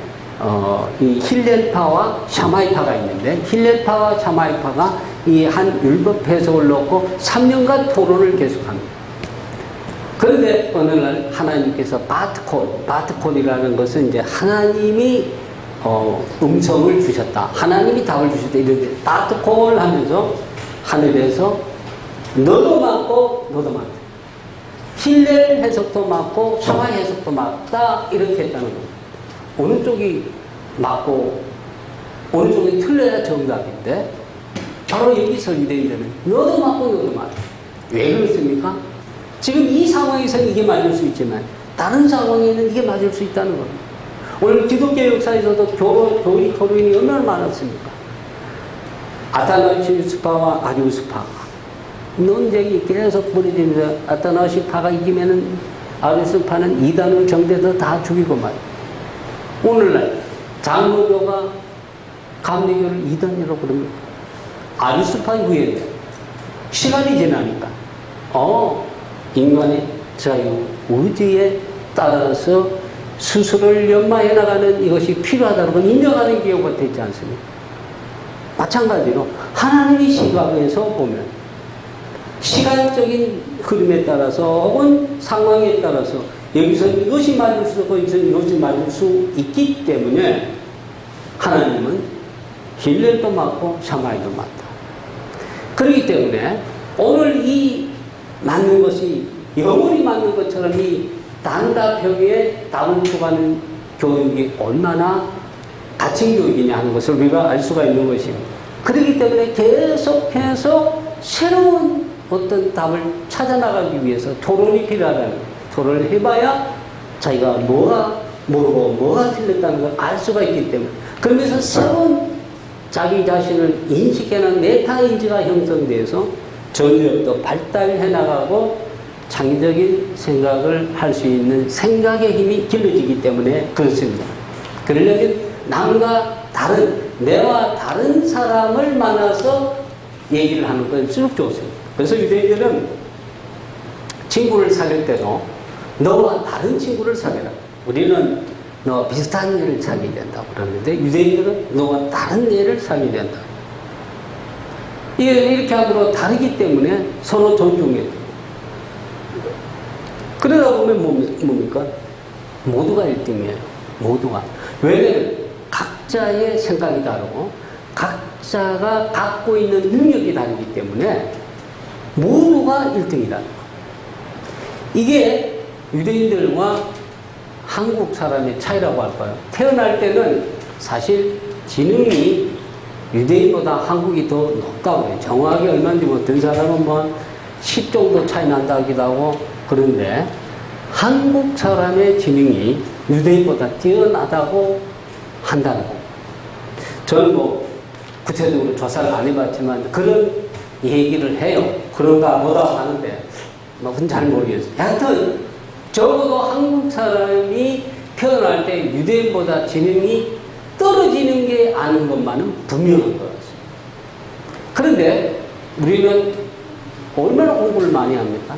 이 힐렐파와 샤마이파가 있는데 힐렐파와 샤마이파가 이 한 율법 해석을 놓고 3년간 토론을 계속합니다. 그런데 어느 날 하나님께서 바트콜이라는 것은 이제 하나님이 음성을 주셨다. 하나님이 답을 주셨다. 이런데 바트콜 하면서 하늘에서 너도 맞고 너도 맞다. 힐렐 해석도 맞고 샤마이 해석도 맞다. 이렇게 했다는 겁니다. 어느 쪽이 맞고 어느 쪽이 틀려야 정답인데 바로 여기서 유대인들은 너도 맞고 너도 맞다. 왜 그렇습니까? 지금 이 상황에서는 이게 맞을 수 있지만 다른 상황에는 이게 맞을 수 있다는 겁니다. 오늘 기독교 역사에서도 교리 토론이 얼마나 많았습니까? 아타나시파와 아리우스파 논쟁이 계속 벌어지면서 아타나시파가 이기면은 아리우스파는 이단을 정대해서 다 죽이고 말이에요. 오늘날 장로교가 감리교를 이단이라고 부릅니다. 아리우스파 후에 시간이 지나니까 인간의 자유, 의지에 따라서 스스로를 연마해 나가는 이것이 필요하다고 인정하는 기호가 되지 않습니까? 마찬가지로 하나님의 시각에서 보면 시간적인 흐름에 따라서 혹은 상황에 따라서 여기서 이것이 맞을 수 있고 여기서 이것이 맞을 수 있기 때문에 하나님은 힐렐도 맞고 샤마이도 맞다. 그렇기 때문에 오늘 이 맞는 것이 영원히 맞는 것처럼 이 단답형의 답을 추구하는 교육이 얼마나 가칭 교육이냐 하는 것을 우리가 알 수가 있는 것입니다. 그렇기 때문에 계속해서 새로운 어떤 답을 찾아나가기 위해서 토론이 필요하다는 거예요. 토론을 해봐야 자기가 뭐가 모르고 뭐가 틀렸다는 걸 알 수가 있기 때문에, 그러면서 새로운 자기 자신을 인식해낸 메타인지가 형성돼서 전력도 발달해 나가고 창의적인 생각을 할 수 있는 생각의 힘이 길러지기 때문에 그렇습니다. 그러려면 남과 다른, 내와 다른 사람을 만나서 얘기를 하는 것일수록 좋습니다. 그래서 유대인들은 친구를 사귈 때도 너와 다른 친구를 사귀라. 우리는 너와 비슷한 애를 사귀어야 된다고 그러는데 유대인들은 너와 다른 애를 사귀어야 된다. 이렇게 함으로 다르기 때문에 서로 존중해야 돼요. 그러다 보면 뭡니까? 모두가 1등이에요. 모두가. 왜냐면 각자의 생각이 다르고 각자가 갖고 있는 능력이 다르기 때문에 모두가 1등이라는 거예요. 이게 유대인들과 한국 사람의 차이라고 할까요? 태어날 때는 사실 지능이 유대인보다 한국이 더 높다고 해요. 정확하게 얼마인지 어떤 사람은 뭐 10 정도 차이 난다 하기도 하고 그런데 한국 사람의 지능이 유대인보다 뛰어나다고 한다는 거. 저는 뭐 구체적으로 조사를 안 해봤지만 그런 얘기를 해요. 그런가 뭐라고 하는데 그건 잘 모르겠어요. 하여튼 적어도 한국 사람이 태어날 때 유대인보다 지능이 떨어지는 게 아는 것만은 분명한 것 같습니다. 그런데 우리는 얼마나 공부를 많이 합니까?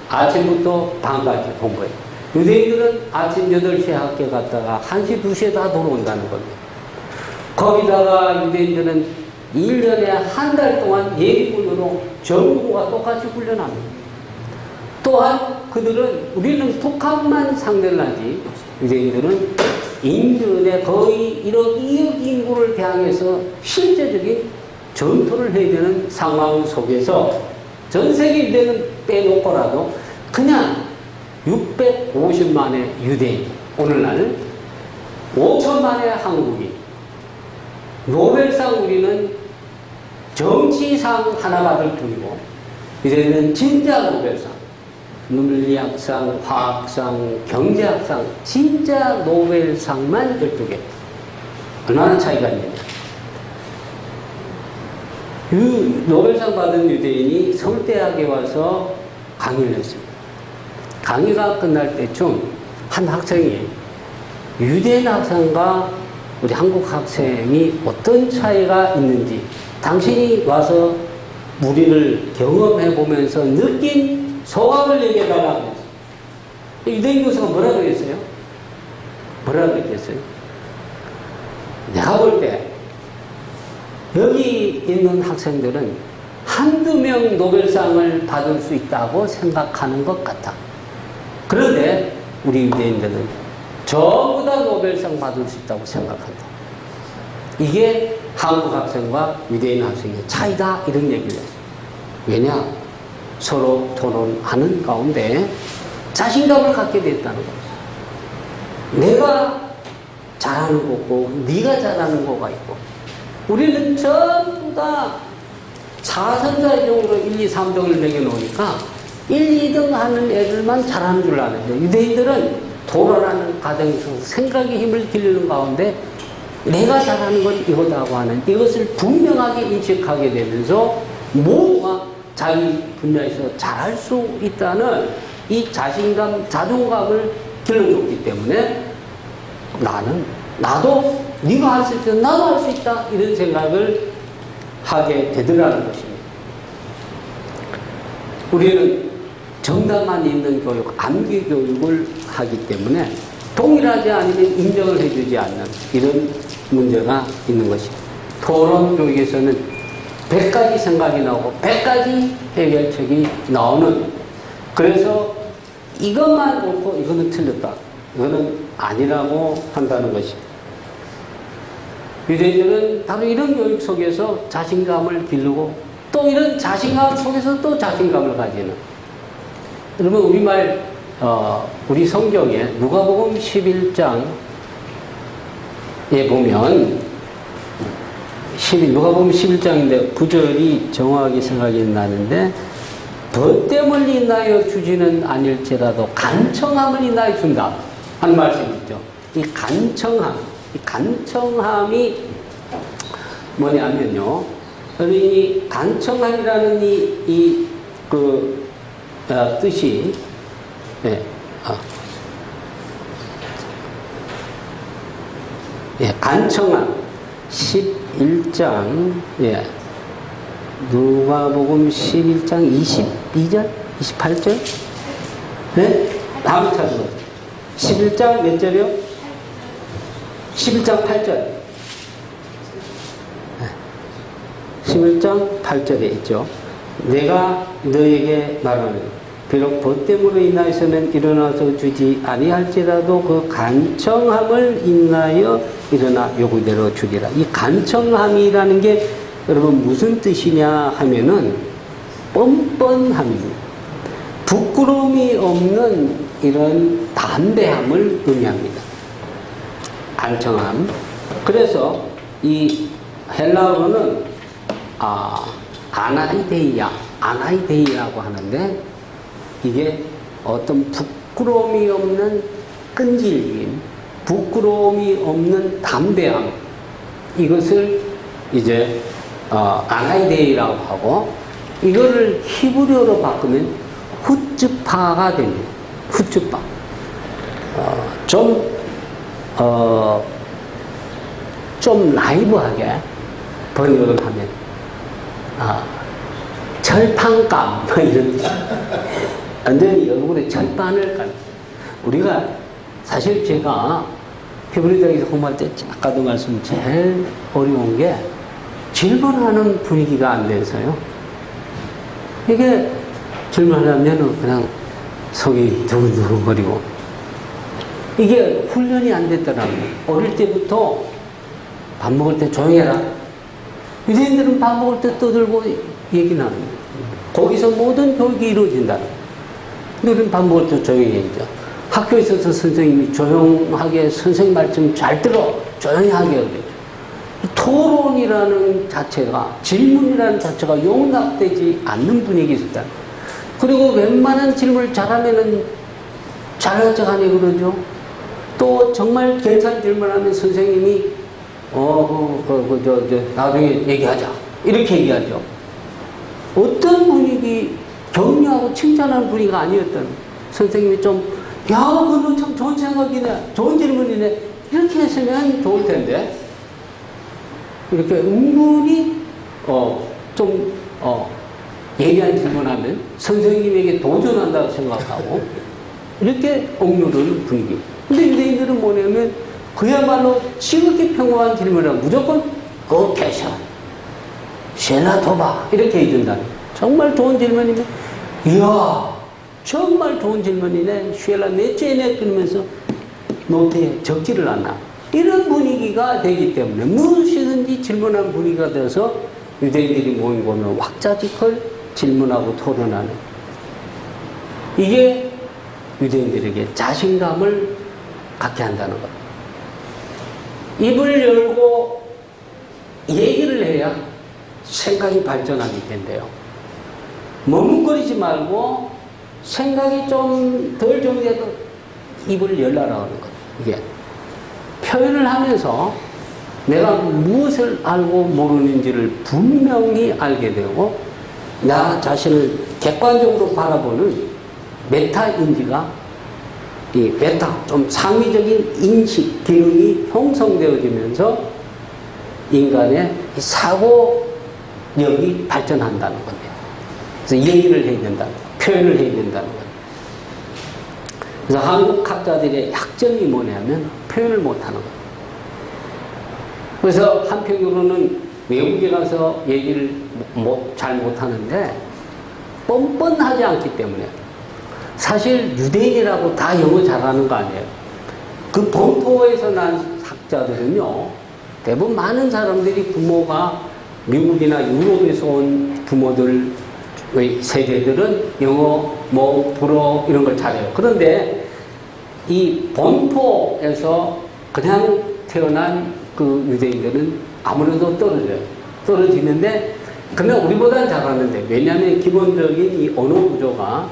아침부터 밤까지 공부해요. 유대인들은 아침 8시에 학교 갔다가 1시, 2시에 다 돌아온다는 겁니다. 거기다가 유대인들은 1년에 한 달 동안 예비군으로 전부가 똑같이 훈련합니다. 또한 그들은 우리는 독학만 상대를 하지 유대인들은 인근의 거의 1억, 2억 인구를 대항해서 실제적인 전투를 해야 되는 상황 속에서 전 세계 유대는 빼놓고라도 그냥 650만의 유대인, 오늘날 5천만의 한국인, 노벨상 우리는 정치상 하나 받을 뿐이고 이제는 진짜 노벨상, 물리학상, 화학상, 경제학상, 진짜 노벨상만 12개. 얼마나 차이가 있느냐. 노벨상 받은 유대인이 서울대학에 와서 강의를 했습니다. 강의가 끝날 때쯤 한 학생이 유대인 학생과 우리 한국 학생이 어떤 차이가 있는지 당신이 와서 우리를 경험해 보면서 느낀 소감을 얘기해달라고 했어요. 유대인 교수가 뭐라고 했어요? 뭐라고 했겠어요? 내가 볼 때 여기 있는 학생들은 한두 명 노벨상을 받을 수 있다고 생각하는 것 같아. 그런데 우리 유대인들은 전부 다 노벨상 받을 수 있다고 생각한다. 이게 한국 학생과 유대인 학생의 차이다, 이런 얘기를 했어요. 왜냐? 서로 토론하는 가운데 자신감을 갖게 됐다는 거죠. 내가 잘하는 거고 네가 잘하는 거가 있고 우리는 전부 다 4선자적으로 1, 2, 3등을 매겨놓으니까 1, 2등 하는 애들만 잘하는 줄 아는데 유대인들은 토론하는 과정에서 생각의 힘을 기르는 가운데 내가 잘하는 건 이거다고 하는 이것을 분명하게 인식하게 되면서 모두가 자기 분야에서 잘할 수 있다는 이 자신감, 자존감을 길러줬기 때문에 나도 네가 할 수 있다, 나도 할 수 있다, 이런 생각을 하게 되더라는 것입니다. 우리는 정답만 있는 교육, 암기 교육을 하기 때문에 동일하지 않으면 인정을 해주지 않는 이런 문제가 있는 것입니다. 토론 교육에서는 100가지 생각이 나오고 100가지 해결책이 나오는, 그래서 이것만 옳고 이거는 틀렸다, 이거는 아니라고 한다는 것입니다. 유대인들은 바로 이런 교육 속에서 자신감을 기르고 또 이런 자신감 속에서 또 자신감을 가지는. 그러면 우리말 우리 성경에 누가복음 11장에 보면 누가복음 11장인데 9절이 정확하게 생각이 나는데 덧됨을 인하여 주지는 아닐지라도 간청함을 인하여 준다 하는 말씀이 있죠. 이 간청함이 뭐냐면요. 이 간청함이라는 뜻이 간청함 11장 누가복음 11장 22절 28절 다음 차례로 11장 몇 절이요? 11장 8절 11장 8절에 있죠. 내가 너에게 말하는 비록 덧됨으로 인하여서는 일어나서 주지 아니할지라도 그 간청함을 인하여 일어나 요구대로 주리라. 이 간청함이라는 게 여러분 무슨 뜻이냐 하면은 뻔뻔함입니다. 부끄러움이 없는 이런 담대함을 의미합니다. 간청함. 그래서 이 헬라어로는 아나이데이라고 하는데 이게 어떤 부끄러움이 없는 끈질김, 부끄러움이 없는 담대함, 이것을 이제 아나이데이라고 하고 이거를 히브리어로 바꾸면 후츠파가 됩니다. 후츠파. 좀 라이브하게 번역을 하면 철판감 이런 뜻. 완전히 얼굴에 철판을 깔. 우리가 사실 제가 히브리어에서 공부할 때 아까도 말씀 제일 어려운 게 질문하는 분위기가 안 돼서요. 이게 질문하려면 그냥 속이 두근두근거리고 이게 훈련이 안 됐더라고요. 어릴 때부터 밥 먹을 때 조용히 해라. 유대인들은 밥 먹을 때 떠들고 얘기 나눕니다. 거기서 모든 교육이 이루어진다. 우리는 밥 먹을 때 조용히 해야죠. 학교에서도 선생님이 조용하게 선생님 말씀 잘 들어 조용히 하게 그러죠. 토론이라는 자체가 질문이라는 자체가 용납되지 않는 분위기 있었다. 그리고 웬만한 질문을 잘하면은 잘난 척하네 그러죠. 또 정말 괜찮은 질문하면 선생님이 나중에 얘기하자 이렇게 얘기하죠. 어떤 분위기 격려하고 칭찬하는 분위기가 아니었던 선생님이 그건 참 좋은 생각이네, 좋은 질문이네 이렇게 했으면 좋을 텐데 이렇게 은근히 예리한 질문하면 선생님에게 도전한다고 생각하고 이렇게 억누르는 분위기. 근데 유대인들은 뭐냐면 그야말로 지극히 평범한 질문을 하면 무조건 계셔 셰나토바 이렇게 해준다. 정말 좋은 질문이면 이야 정말 좋은 질문이네 쉐라 네체네 그러면서 노트에 적지를 않나. 이런 분위기가 되기 때문에 무엇이든지 질문한 분위기가 되어서 유대인들이 모인 보면 왁자지껄 질문하고 토론하는 이게 유대인들에게 자신감을 갖게 한다는 것. 입을 열고 얘기를 해야 생각이 발전하게 된대요. 머뭇거리지 말고 생각이 좀 덜 정리해도 입을 열라라고 하는 것. 이게 표현을 하면서 내가 무엇을 알고 모르는지를 분명히 알게 되고 나 자신을 객관적으로 바라보는 메타인지가 이 메타 좀 상위적인 인식 기능이 형성되어지면서 인간의 사고력이 발전한다는 겁니다. 그래서 얘기를 해야 된다, 표현을 해야 된다는 거예요. 그래서 한국 학자들의 약점이 뭐냐면 표현을 못하는 거예요. 그래서 한편으로는 외국에 가서 얘기를 잘 못하는데 뻔뻔하지 않기 때문에 사실 유대인이라고 다 영어 잘하는 거 아니에요. 그 본토에서 난 학자들은요 대부분 많은 사람들이 부모가 미국이나 유럽에서 온 부모들의 세대들은 영어, 뭐 불어 이런 걸 잘해요. 그런데 이 본토에서 그냥 태어난 그 유대인들은 아무래도 떨어지는데 그러나 우리보다는 잘하는데, 왜냐하면 기본적인 이 언어 구조가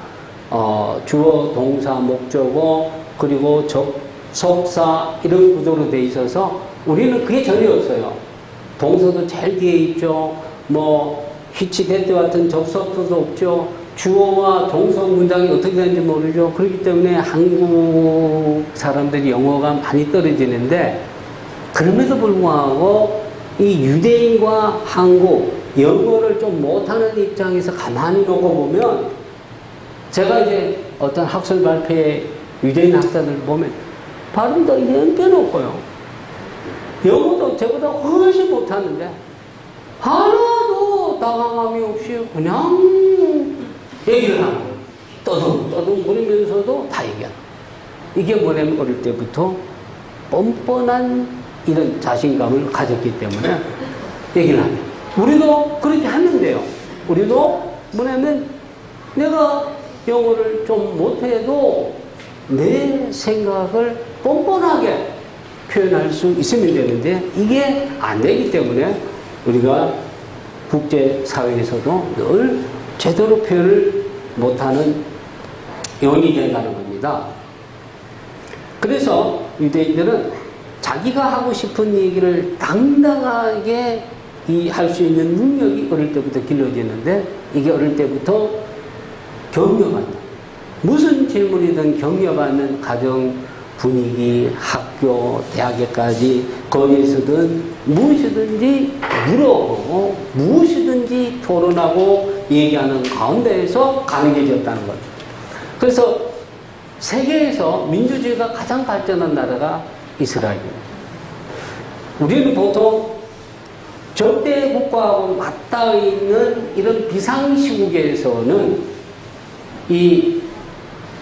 주어, 동사, 목적어 그리고 접속사 이런 구조로 돼 있어서 우리는 그게 전혀 없어요. 동사도 제일 뒤에 있죠. 뭐 which, that 같은 접속사도 없죠. 주어와 동사 문장이 어떻게 되는지 모르죠. 그렇기 때문에 한국 사람들이 영어가 많이 떨어지는데, 그럼에도 불구하고 이 유대인과 한국 영어를 좀 못하는 입장에서 가만히 놓고 보면, 제가 이제 어떤 학술 발표에 유대인 학자들 보면 발음도 이런 빼놓고요. 영어도 저보다 훨씬 못하는데 하나도 당황함이 없이 그냥 얘기를 하고 떠듬떠듬거리면서도 다 얘기하고. 이게 뭐냐면 어릴 때부터 뻔뻔한 이런 자신감을 가졌기 때문에 얘기를 하면, 우리도 그렇게 하는데요. 우리도 뭐냐면 내가 영어를 좀 못해도 내 생각을 뻔뻔하게 표현할 수 있으면 되는데, 이게 안 되기 때문에 우리가 국제사회에서도 늘 제대로 표현을 못하는 요인이 된다는 겁니다. 그래서 유대인들은 자기가 하고 싶은 얘기를 당당하게 할 수 있는 능력이 어릴 때부터 길러지는데, 이게 어릴 때부터 격려받는, 무슨 질문이든 격려받는 가정 분위기, 학교, 대학에까지 거기에서든 무엇이든지 물어보고 무엇이든지 토론하고 얘기하는 가운데에서 강해졌다는 것. 그래서 세계에서 민주주의가 가장 발전한 나라가 이스라엘입니다. 우리는 보통 적대 국가하고 맞닿아 있는 이런 비상시국에서는 이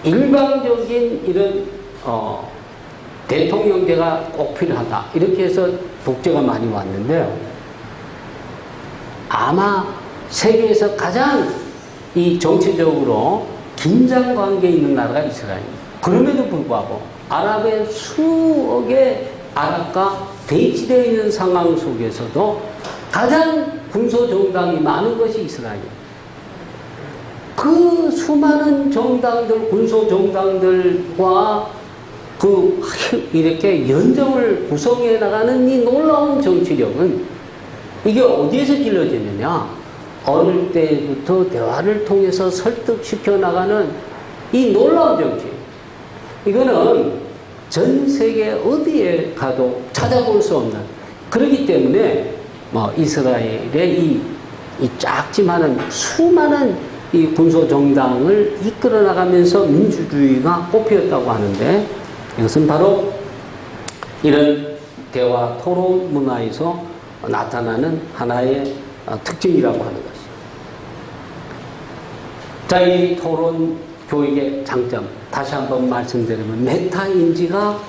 일방적인 이런 대통령제가 꼭 필요하다, 이렇게 해서 독재가 많이 왔는데요. 아마 세계에서 가장 이 정치적으로 긴장 관계에 있는 나라가 이스라엘입니다. 그럼에도 불구하고 아랍의 수억의 아랍과 대치되어 있는 상황 속에서도 가장 군소정당이 많은 것이 이스라엘입니다. 그 수많은 정당들, 군소정당들과 이렇게 연정을 구성해 나가는 이 놀라운 정치력은, 이게 어디에서 길러지느냐? 어릴 때부터 대화를 통해서 설득시켜 나가는 이 놀라운 정치. 이거는 전 세계 어디에 가도 찾아볼 수 없는, 그렇기 때문에 이스라엘의 이 작지만은 수많은 이 군소정당을 이끌어 나가면서 민주주의가 꽃피었다고 하는데, 이것은 바로 이런 대화 토론 문화에서 나타나는 하나의 특징이라고 하는 것이죠. 자, 이 토론 교육의 장점, 다시 한번 말씀드리면 메타인지가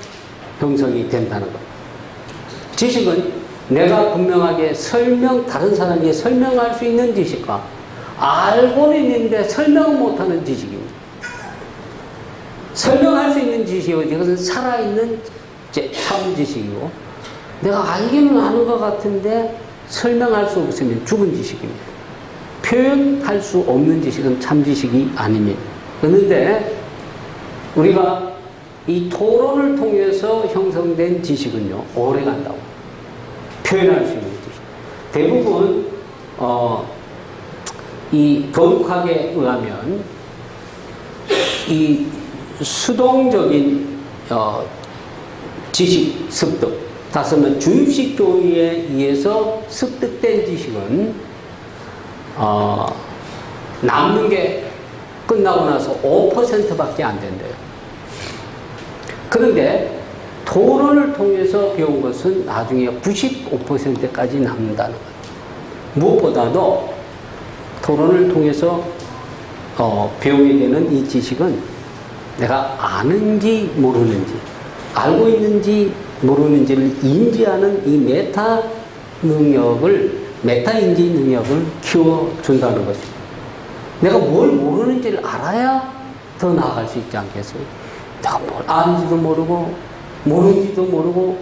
형성이 된다는 것. 지식은 내가 분명하게 다른 사람에게 설명할 수 있는 지식과 알고는 있는데 설명을 못하는 지식입니다. 설명할 수 있는 지식이고, 이것은 살아있는 참 지식이고, 내가 알기는 아는 것 같은데 설명할 수 없으면 죽은 지식입니다. 표현할 수 없는 지식은 참 지식이 아닙니다. 그런데 우리가 이 토론을 통해서 형성된 지식은요, 오래 간다고. 표현할 수 있는 지식. 대부분 이 교육학에 의하면 이 수동적인 지식 습득, 다섯은 주입식 교육에 의해서 습득된 지식은 남는 게 끝나고 나서 5%밖에 안 된대요. 그런데 토론을 통해서 배운 것은 나중에 95%까지 남는다는 거예요. 무엇보다도 토론을 통해서 배우게 되는 이 지식은 내가 아는지 모르는지, 알고 있는지 모르는지를 인지하는 이 메타 능력을, 메타 인지 능력을 키워준다는 것입니다. 내가 뭘 모르는지를 알아야 더 나아갈 수 있지 않겠어요? 내가 뭘 아는지도 모르고, 모르는지도 모르고,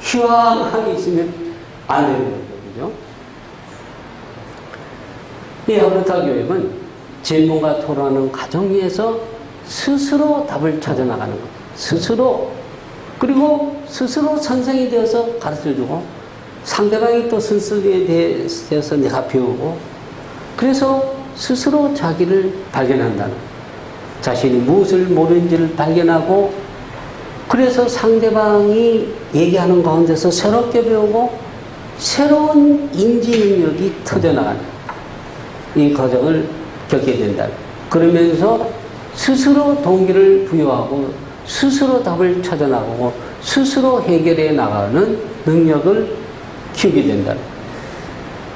희망하게 있으면 안 되는 거거든요. 이 하브르타 교육은 질문과 토론하는 과정에서 스스로 답을 찾아나가는 것. 스스로. 그리고 스스로 선생이 되어서 가르쳐주고, 상대방이 또 선생에 대해서 내가 배우고, 그래서 스스로 자기를 발견한다는 것. 자신이 무엇을 모르는지를 발견하고, 그래서 상대방이 얘기하는 가운데서 새롭게 배우고, 새로운 인지 능력이 터져나가는 이 과정을 겪게 된다. 그러면서 스스로 동기를 부여하고, 스스로 답을 찾아나가고, 스스로 해결해 나가는 능력을 키우게 된다.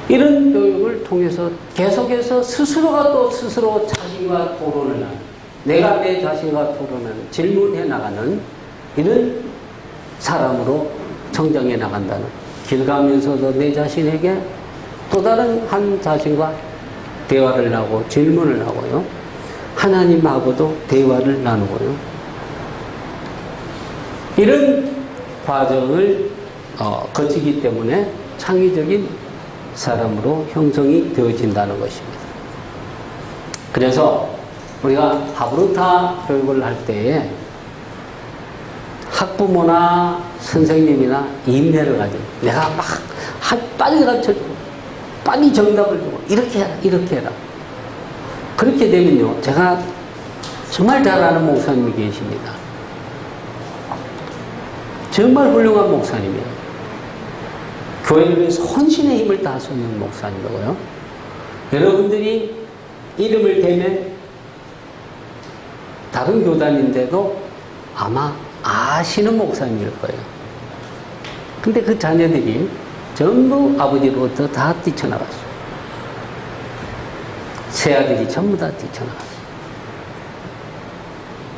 이런 교육을 통해서 계속해서 스스로가 또 스스로 자신과 토론을 하는, 내가 내 자신과 토론하는, 질문해 나가는 이런 사람으로 성장해 나간다는, 길 가면서도 내 자신에게 또 다른 한 자신과 대화를 하고 질문을 하고요. 하나님하고도 대화를 나누고요. 이런 과정을 거치기 때문에 창의적인 사람으로 형성이 되어진다는 것입니다. 그래서 우리가 하브르타 교육을 할 때에 학부모나 선생님이나 인내를 가지고 내가 막 빨리 가르쳐주고 빨리 정답을 주고 이렇게 해라 이렇게 해라. 그렇게 되면요, 제가 정말 잘 아는 목사님이 계십니다. 정말 훌륭한 목사님이에요. 교회를 위해서 헌신의 힘을 다 쏟는 목사님이고요. 여러분들이 이름을 대면 다른 교단인데도 아마 아시는 목사님일 거예요. 근데 그 자녀들이 전부 아버지로부터 다 뛰쳐나갔어요. 새아들이 전부 다 뛰쳐나갔어요.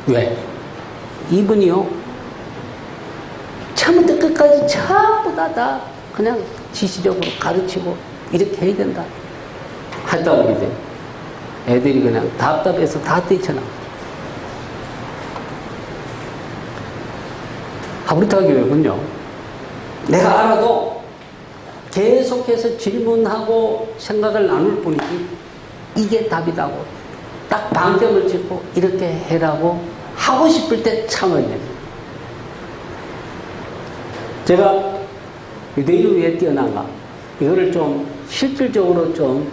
왜? 이분이요, 처음부터 끝까지 전부 다 그냥 지시적으로 가르치고 이렇게 해야 된다 하다 보게 돼요. 애들이 그냥 답답해서 다 뛰쳐나가요. 하브르타 교육은요, 내가 알아도 계속해서 질문하고 생각을 나눌 뿐이지 이게 답이라고 딱 방점을 찍고 이렇게 해라고 하고 싶을 때 참아야 됩니다. 제가 유대인을 왜 뛰어난가? 이거를 좀 실질적으로 좀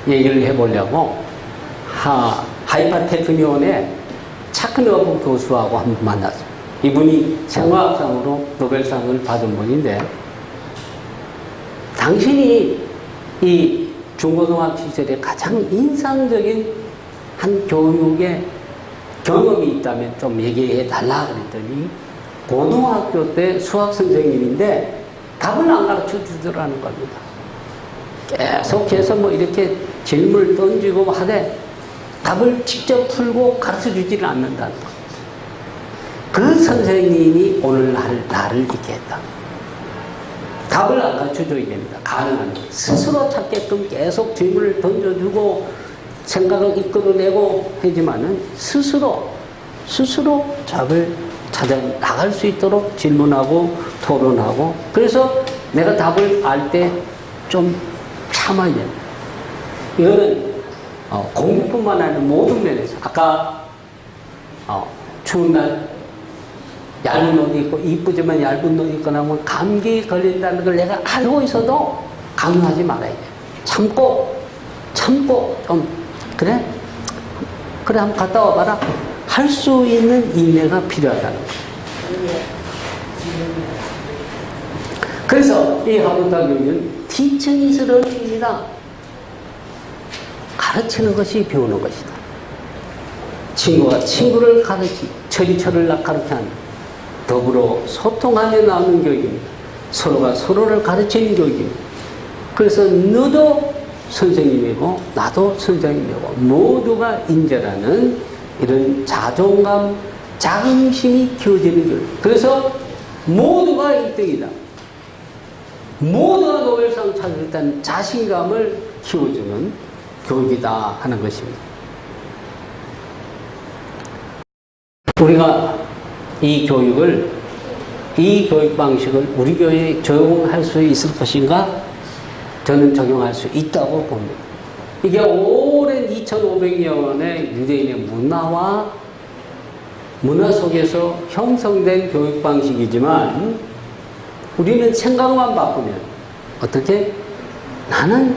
얘기를 해보려고 하이파 테크니온의 차크너브 교수하고 한번 만났어요. 이분이 생화학상으로 노벨상을 받은 분인데, 당신이 이 중고등학교 시절에 가장 인상적인 한 교육의 경험이 있다면 좀 얘기해 달라 그랬더니, 고등학교 때 수학 선생님인데 답을 안 가르쳐 주더라는 겁니다. 계속해서 뭐 이렇게 질문을 던지고 하되 답을 직접 풀고 가르쳐 주지를 않는다는 것. 그 선생님이 오늘날 나를 이렇게 했다. 답을 안 가르쳐 줘야 됩니다. 가능한 스스로 찾게끔 계속 질문을 던져주고 생각을 이끌어내고 하지만은 스스로 답을 찾아 나갈 수 있도록 질문하고 토론하고, 그래서 내가 답을 알 때 좀 참아야 됩니다. 이거는 공부뿐만 아니라 모든 면에서, 아까 추운 날 얇은 옷 입고 이쁘지만 얇은 옷 입고 나면 감기 걸린다는 걸 내가 알고 있어도 강요하지 말아야 돼. 참고 좀 그래 한번 갔다 와봐라 할 수 있는 인내가 필요하다는 거예요. 그래서 이 하브르타 교육은 티칭이스 러닝입니다. 가르치는 것이 배우는 것이다. 친구가 친구를 철이 가르치는, 더불어 소통하며 나오는 교육입니다. 서로가 서로를 가르치는 교육입니다. 그래서 너도 선생님이고 나도 선생님이고 모두가 인재라는 이런 자존감, 자긍심이 키워지는 거예요. 그래서 모두가 1등이다. 모두가 노벨상 찾았다는 자신감을 키워주는 교육이다 하는 것입니다. 우리가 이 교육 방식을 우리 교회에 적용할 수 있을 것인가? 저는 적용할 수 있다고 봅니다. 이게 오랜 2500년의 유대인의 문화 속에서 형성된 교육 방식이지만 우리는 생각만 바꾸면 어떻게? 나는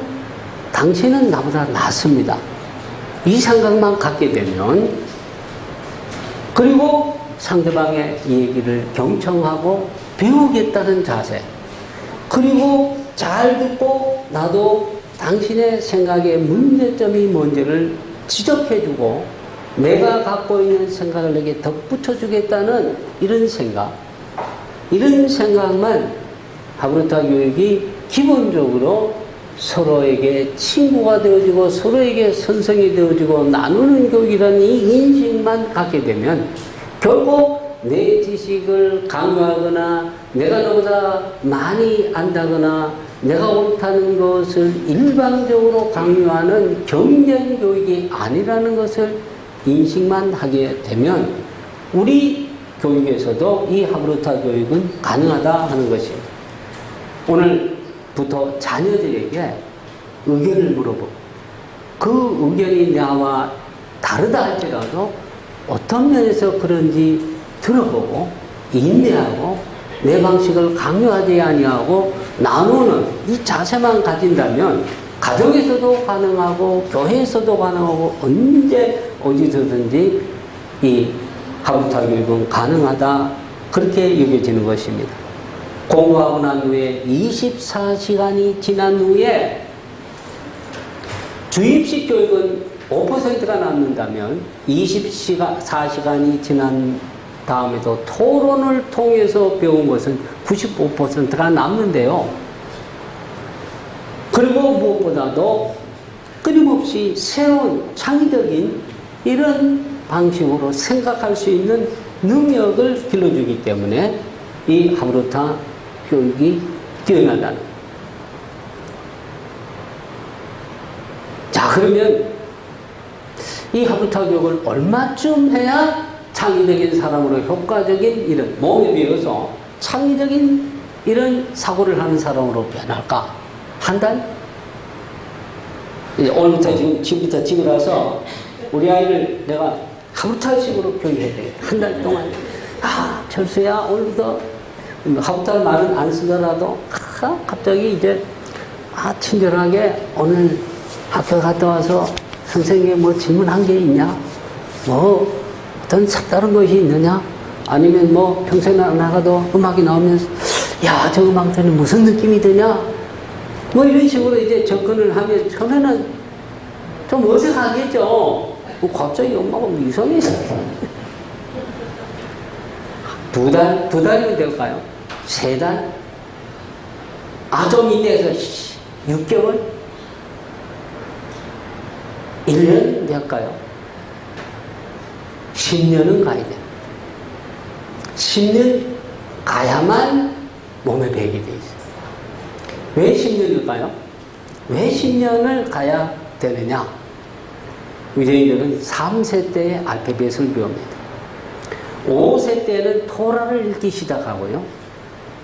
당신은 나보다 낫습니다. 이 생각만 갖게 되면 그리고 상대방의 얘기를 경청하고 배우겠다는 자세 그리고 잘 듣고 나도 당신의 생각에 문제점이 뭔지를 지적해주고 내가 갖고 있는 생각을 내게 덧붙여주겠다는 이런 생각만 하브르타 교육이 기본적으로 서로에게 친구가 되어주고 서로에게 선생이 되어주고 나누는 교육이라는 이 인식만 갖게 되면 결국 내 지식을 강요하거나 내가 너보다 많이 안다거나 내가 옳다는 것을 일방적으로 강요하는 경쟁 교육이 아니라는 것을 인식만 하게 되면 우리 교육에서도 이 하브르타 교육은 가능하다 하는 것입니다. 오늘부터 자녀들에게 의견을 물어보고 그 의견이 나와 다르다 할지라도 어떤 면에서 그런지 들어보고 인내하고 내 방식을 강요하지 아니하고 나누는 이 자세만 가진다면 가정에서도 가능하고 교회에서도 가능하고 언제 어디서든지 이 하브르타 교육은 가능하다 그렇게 여겨지는 것입니다. 공부하고 난 후에 24시간이 지난 후에 주입식 교육은 5%가 남는다면 24시간이 지난 다음에도 토론을 통해서 배운 것은 95%가 남는데요. 그리고 무엇보다도 끊임없이 새로운 창의적인 이런 방식으로 생각할 수 있는 능력을 길러주기 때문에 이 하브르타 교육이 뛰어나다는. 자, 그러면 이 하브르타 교육을 얼마쯤 해야 창의적인 사람으로 효과적인 이런 몸에 비해서 창의적인 이런 사고를 하는 사람으로 변할까? 한 달? 이제 오늘부터 지금부터 집에 가서 우리 아이를 내가 하브르타식으로 교육해야 돼. 한 달 동안. 철수야, 오늘부터 하브르타 말은 안 쓰더라도 갑자기 이제 친절하게 오늘 학교 갔다 와서 선생님이 뭐 질문한 게 있냐? 뭐 어떤 색다른 것이 있느냐? 아니면 뭐 평소에 나가도 음악이 나오면 야, 저 음악 들으면 무슨 느낌이 드냐? 뭐 이런 식으로 이제 접근을 하면 처음에는 좀 어색하겠죠. 갑자기 엄마가 이상해서. 두 달이면 될까요? 3달? 좀 인내해서 6개월? 1년 될까요? 10년은 가야 돼. 10년 가야만 몸에 배게 돼 있어요. 왜 10년일까요? 왜 10년을 가야 되느냐? 유대인들은 3세 때에 알파벳을 배웁니다. 5세 때는 토라를 읽기 시작하고요.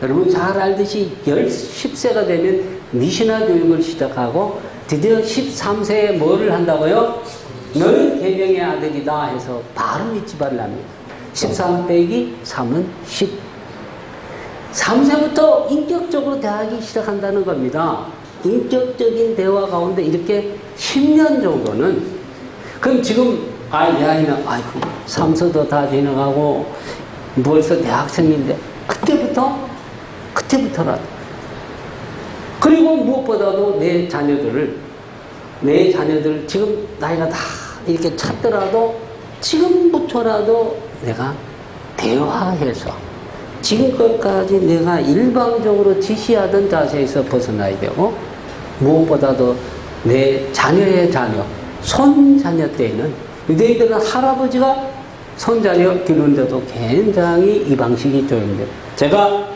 여러분 잘 알듯이 10세가 되면 미시나 교육을 시작하고 드디어 13세에 뭐를 한다고요? 너는 계명의 아들이다 해서 바로 믿지발을 합니다. 13 빼기 3은 10. 3세부터 인격적으로 대하기 시작한다는 겁니다. 인격적인 대화 가운데 이렇게 10년 정도는 그럼 지금 내 아이는 3서도 다 지나가고 벌써 대학생인데 그때부터라도 그리고 무엇보다도 내 자녀들 지금 나이가 다 이렇게 찼더라도 지금부터라도 내가 대화해서 지금까지 내가 일방적으로 지시하던 자세에서 벗어나야 되고 무엇보다도 내 자녀의 자녀 손자녀 때에는 유대인들은 할아버지가 손자녀 기르는데도 굉장히 이 방식이 적용돼요. 제가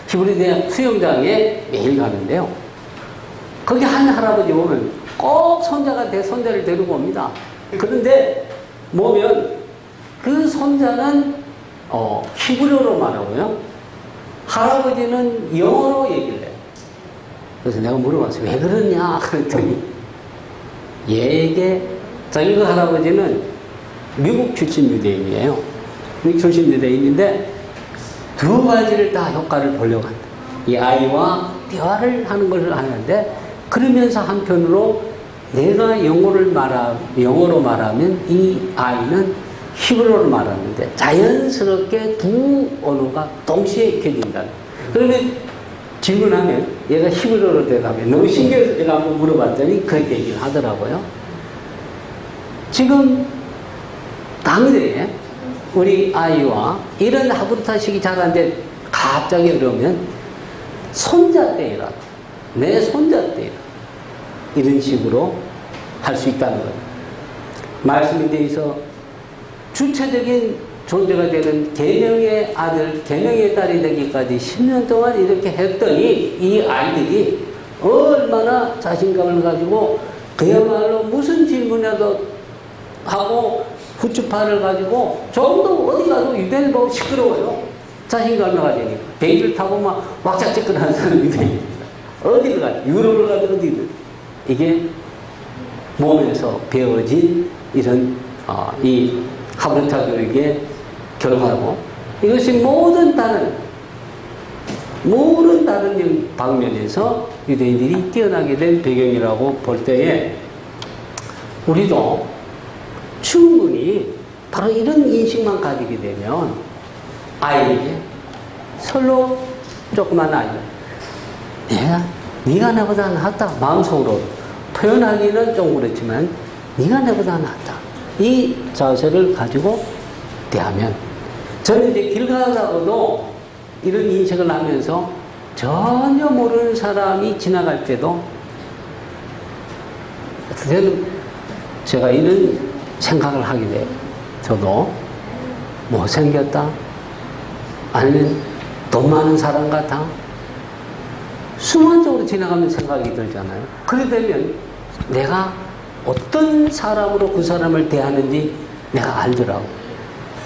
히브리대학 수영장에 매일 가는데요. 거기 한 할아버지 오면 꼭 손자가 손자를 데리고 옵니다. 그런데 보면 그 손자는 히브리어로 말하고요. 할아버지는 영어로 얘기를 해요. 그래서 내가 물어봤어요. 왜 그러냐? 그랬더니 자기 그 할아버지는 미국 출신 유대인이에요. 미국 출신 유대인인데 두 가지를 다 효과를 보려고 한다. 이 아이와 대화를 하는 것을 하는데 그러면서 한편으로 내가 영어로 말하면 이 아이는 히브리어로 말하는데 자연스럽게 두 언어가 동시에 익혀진다. 그러면 질문하면 얘가 히브리어로 대답해. 너무 신기해서 제가 한번 물어봤더니 그렇게 얘기를 하더라고요. 지금 당대에 우리 아이와 이런 하브르타식이 잘하는데 갑자기 그러면 손자 때라, 내 손자 때라 이런 식으로 할 수 있다는 거예요. 말씀에 대해서 주체적인 존재가 되는 계명의 아들, 계명의 딸이 되기까지 10년 동안 이렇게 했더니 이 아이들이 얼마나 자신감을 가지고 그야말로 무슨 질문에도 하고 후추파를 가지고 좀 더 어디 가도 유대인 보고 시끄러워요. 자신감을 가지니까. 비행기를 타고 막 왁짝지껄하는 사람이 유대인입니다. 어디를 가도 유럽을 가도 어디든 이게 몸에서 배워진 이런 이 하브르타 교육의 결과고 이것이 모든 다른 방면에서 유대인들이 뛰어나게 된 배경이라고 볼 때에 우리도 충분히 바로 이런 인식만 가지게 되면 아이에게 설로 조그만 아이 네가 나보다 낫다 마음속으로 표현하기는 좀 그렇지만 네가 나보다 낫다 이 자세를 가지고 대하면 저는 이제 길 가다가도 이런 인식을 하면서 전혀 모르는 사람이 지나갈 때도 그때는 제가 이런 생각을 하게 돼요. 저도 못생겼다 아니면 돈 많은 사람 같아 순간적으로 지나가면 생각이 들잖아요. 그래 되면 내가 어떤 사람으로 그 사람을 대하는지 내가 알더라고.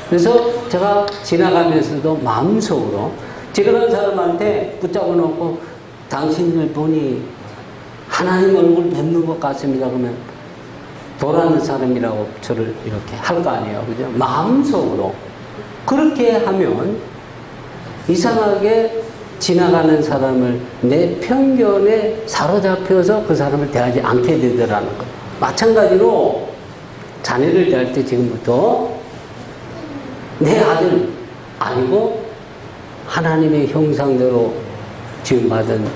그래서 제가 지나가면서도 마음속으로 지나가는 사람한테 붙잡아 놓고 당신을 보니 하나님 얼굴 뵙는 것 같습니다. 그러면 도라는 사람이라고 저를 이렇게 할 거 아니에요. 그죠? 마음속으로. 그렇게 하면 이상하게 지나가는 사람을 내 편견에 사로잡혀서 그 사람을 대하지 않게 되더라는 것. 마찬가지로 자녀를 대할 때 지금부터 내 아들 아니고 하나님의 형상대로 지음받은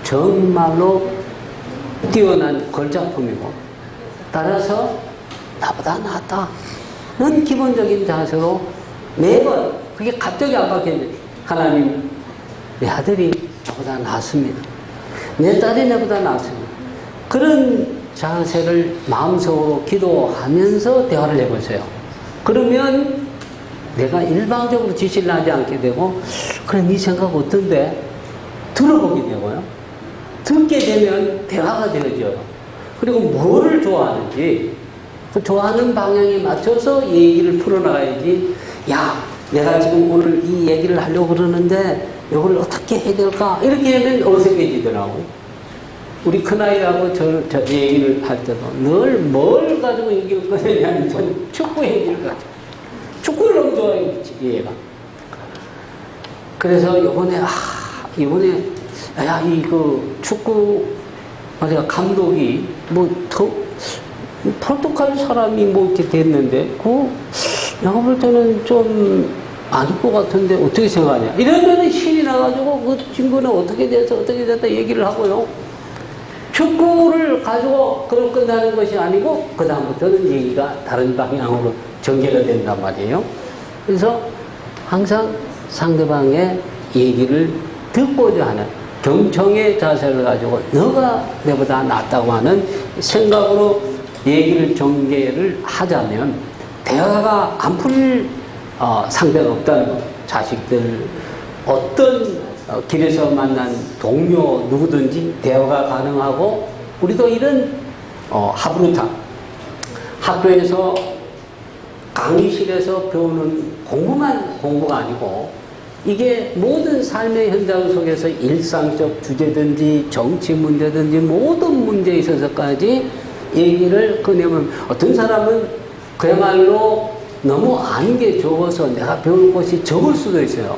정말로 뛰어난 걸작품이고 따라서 나보다 낫다는 기본적인 자세로 매번 그게 갑자기 안 바뀌는데 하나님 내 아들이 나보다 낫습니다. 내 딸이 나보다 낫습니다. 그런 자세를 마음속으로 기도하면서 대화를 해보세요. 그러면 내가 일방적으로 지시를 하지 않게 되고 그래 네 생각 어떤데? 들어보게 되고요. 듣게 되면 대화가 되어져요. 그리고 뭐를 좋아하는지 그 좋아하는 방향에 맞춰서 얘기를 풀어나가야지 야 내가 지금 오늘 이 얘기를 하려고 그러는데 이걸 어떻게 해야 될까? 이렇게 하면 어색해지더라고요. 우리 큰아이라고 저 얘기를 할 때도 늘 뭘 가지고 얘기를 꺼내냐면 저는 축구 얘기를 가지고 축구를 너무 좋아해요. 얘가. 그래서 이번에 축구 말이야 감독이 포르투갈 사람이 이렇게 됐는데 내가 볼 때는 좀 아닐 것 같은데 어떻게 생각하냐 이러면은 신이 나가지고 그 친구는 어떻게 됐다 얘기를 하고요. 축구를 가지고 그럼 끝나는 것이 아니고 그 다음부터는 얘기가 다른 방향으로 전개가 된단 말이에요. 그래서 항상 상대방의 얘기를 듣고자 하는 경청의 자세를 가지고 너가 내보다 낫다고 하는 생각으로 얘기를 전개를 하자면 대화가 안 풀릴 상대가 없다는 것. 자식들, 어떤 길에서 만난 동료 누구든지 대화가 가능하고, 우리도 이런 하브루타, 학교에서 강의실에서 배우는 공부만 공부가 아니고, 이게 모든 삶의 현장 속에서 일상적 주제든지 정치 문제든지 모든 문제에 있어서까지 얘기를 꺼내면, 어떤 사람은 그야말로 너무 아는 게 적어서 내가 배울 것이 적을 수도 있어요.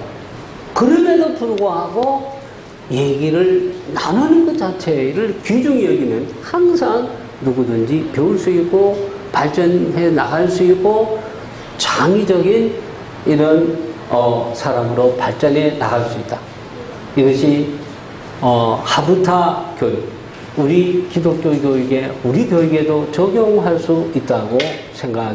그럼에도 불구하고 얘기를 나누는 것 자체를 귀중히 여기면 항상 누구든지 배울 수 있고 발전해 나갈 수 있고 창의적인 이런 사람으로 발전해 나갈 수 있다. 이것이 하브루타 교육, 우리 기독교 교육에, 우리 교육에도 적용할 수 있다고 생각합니다.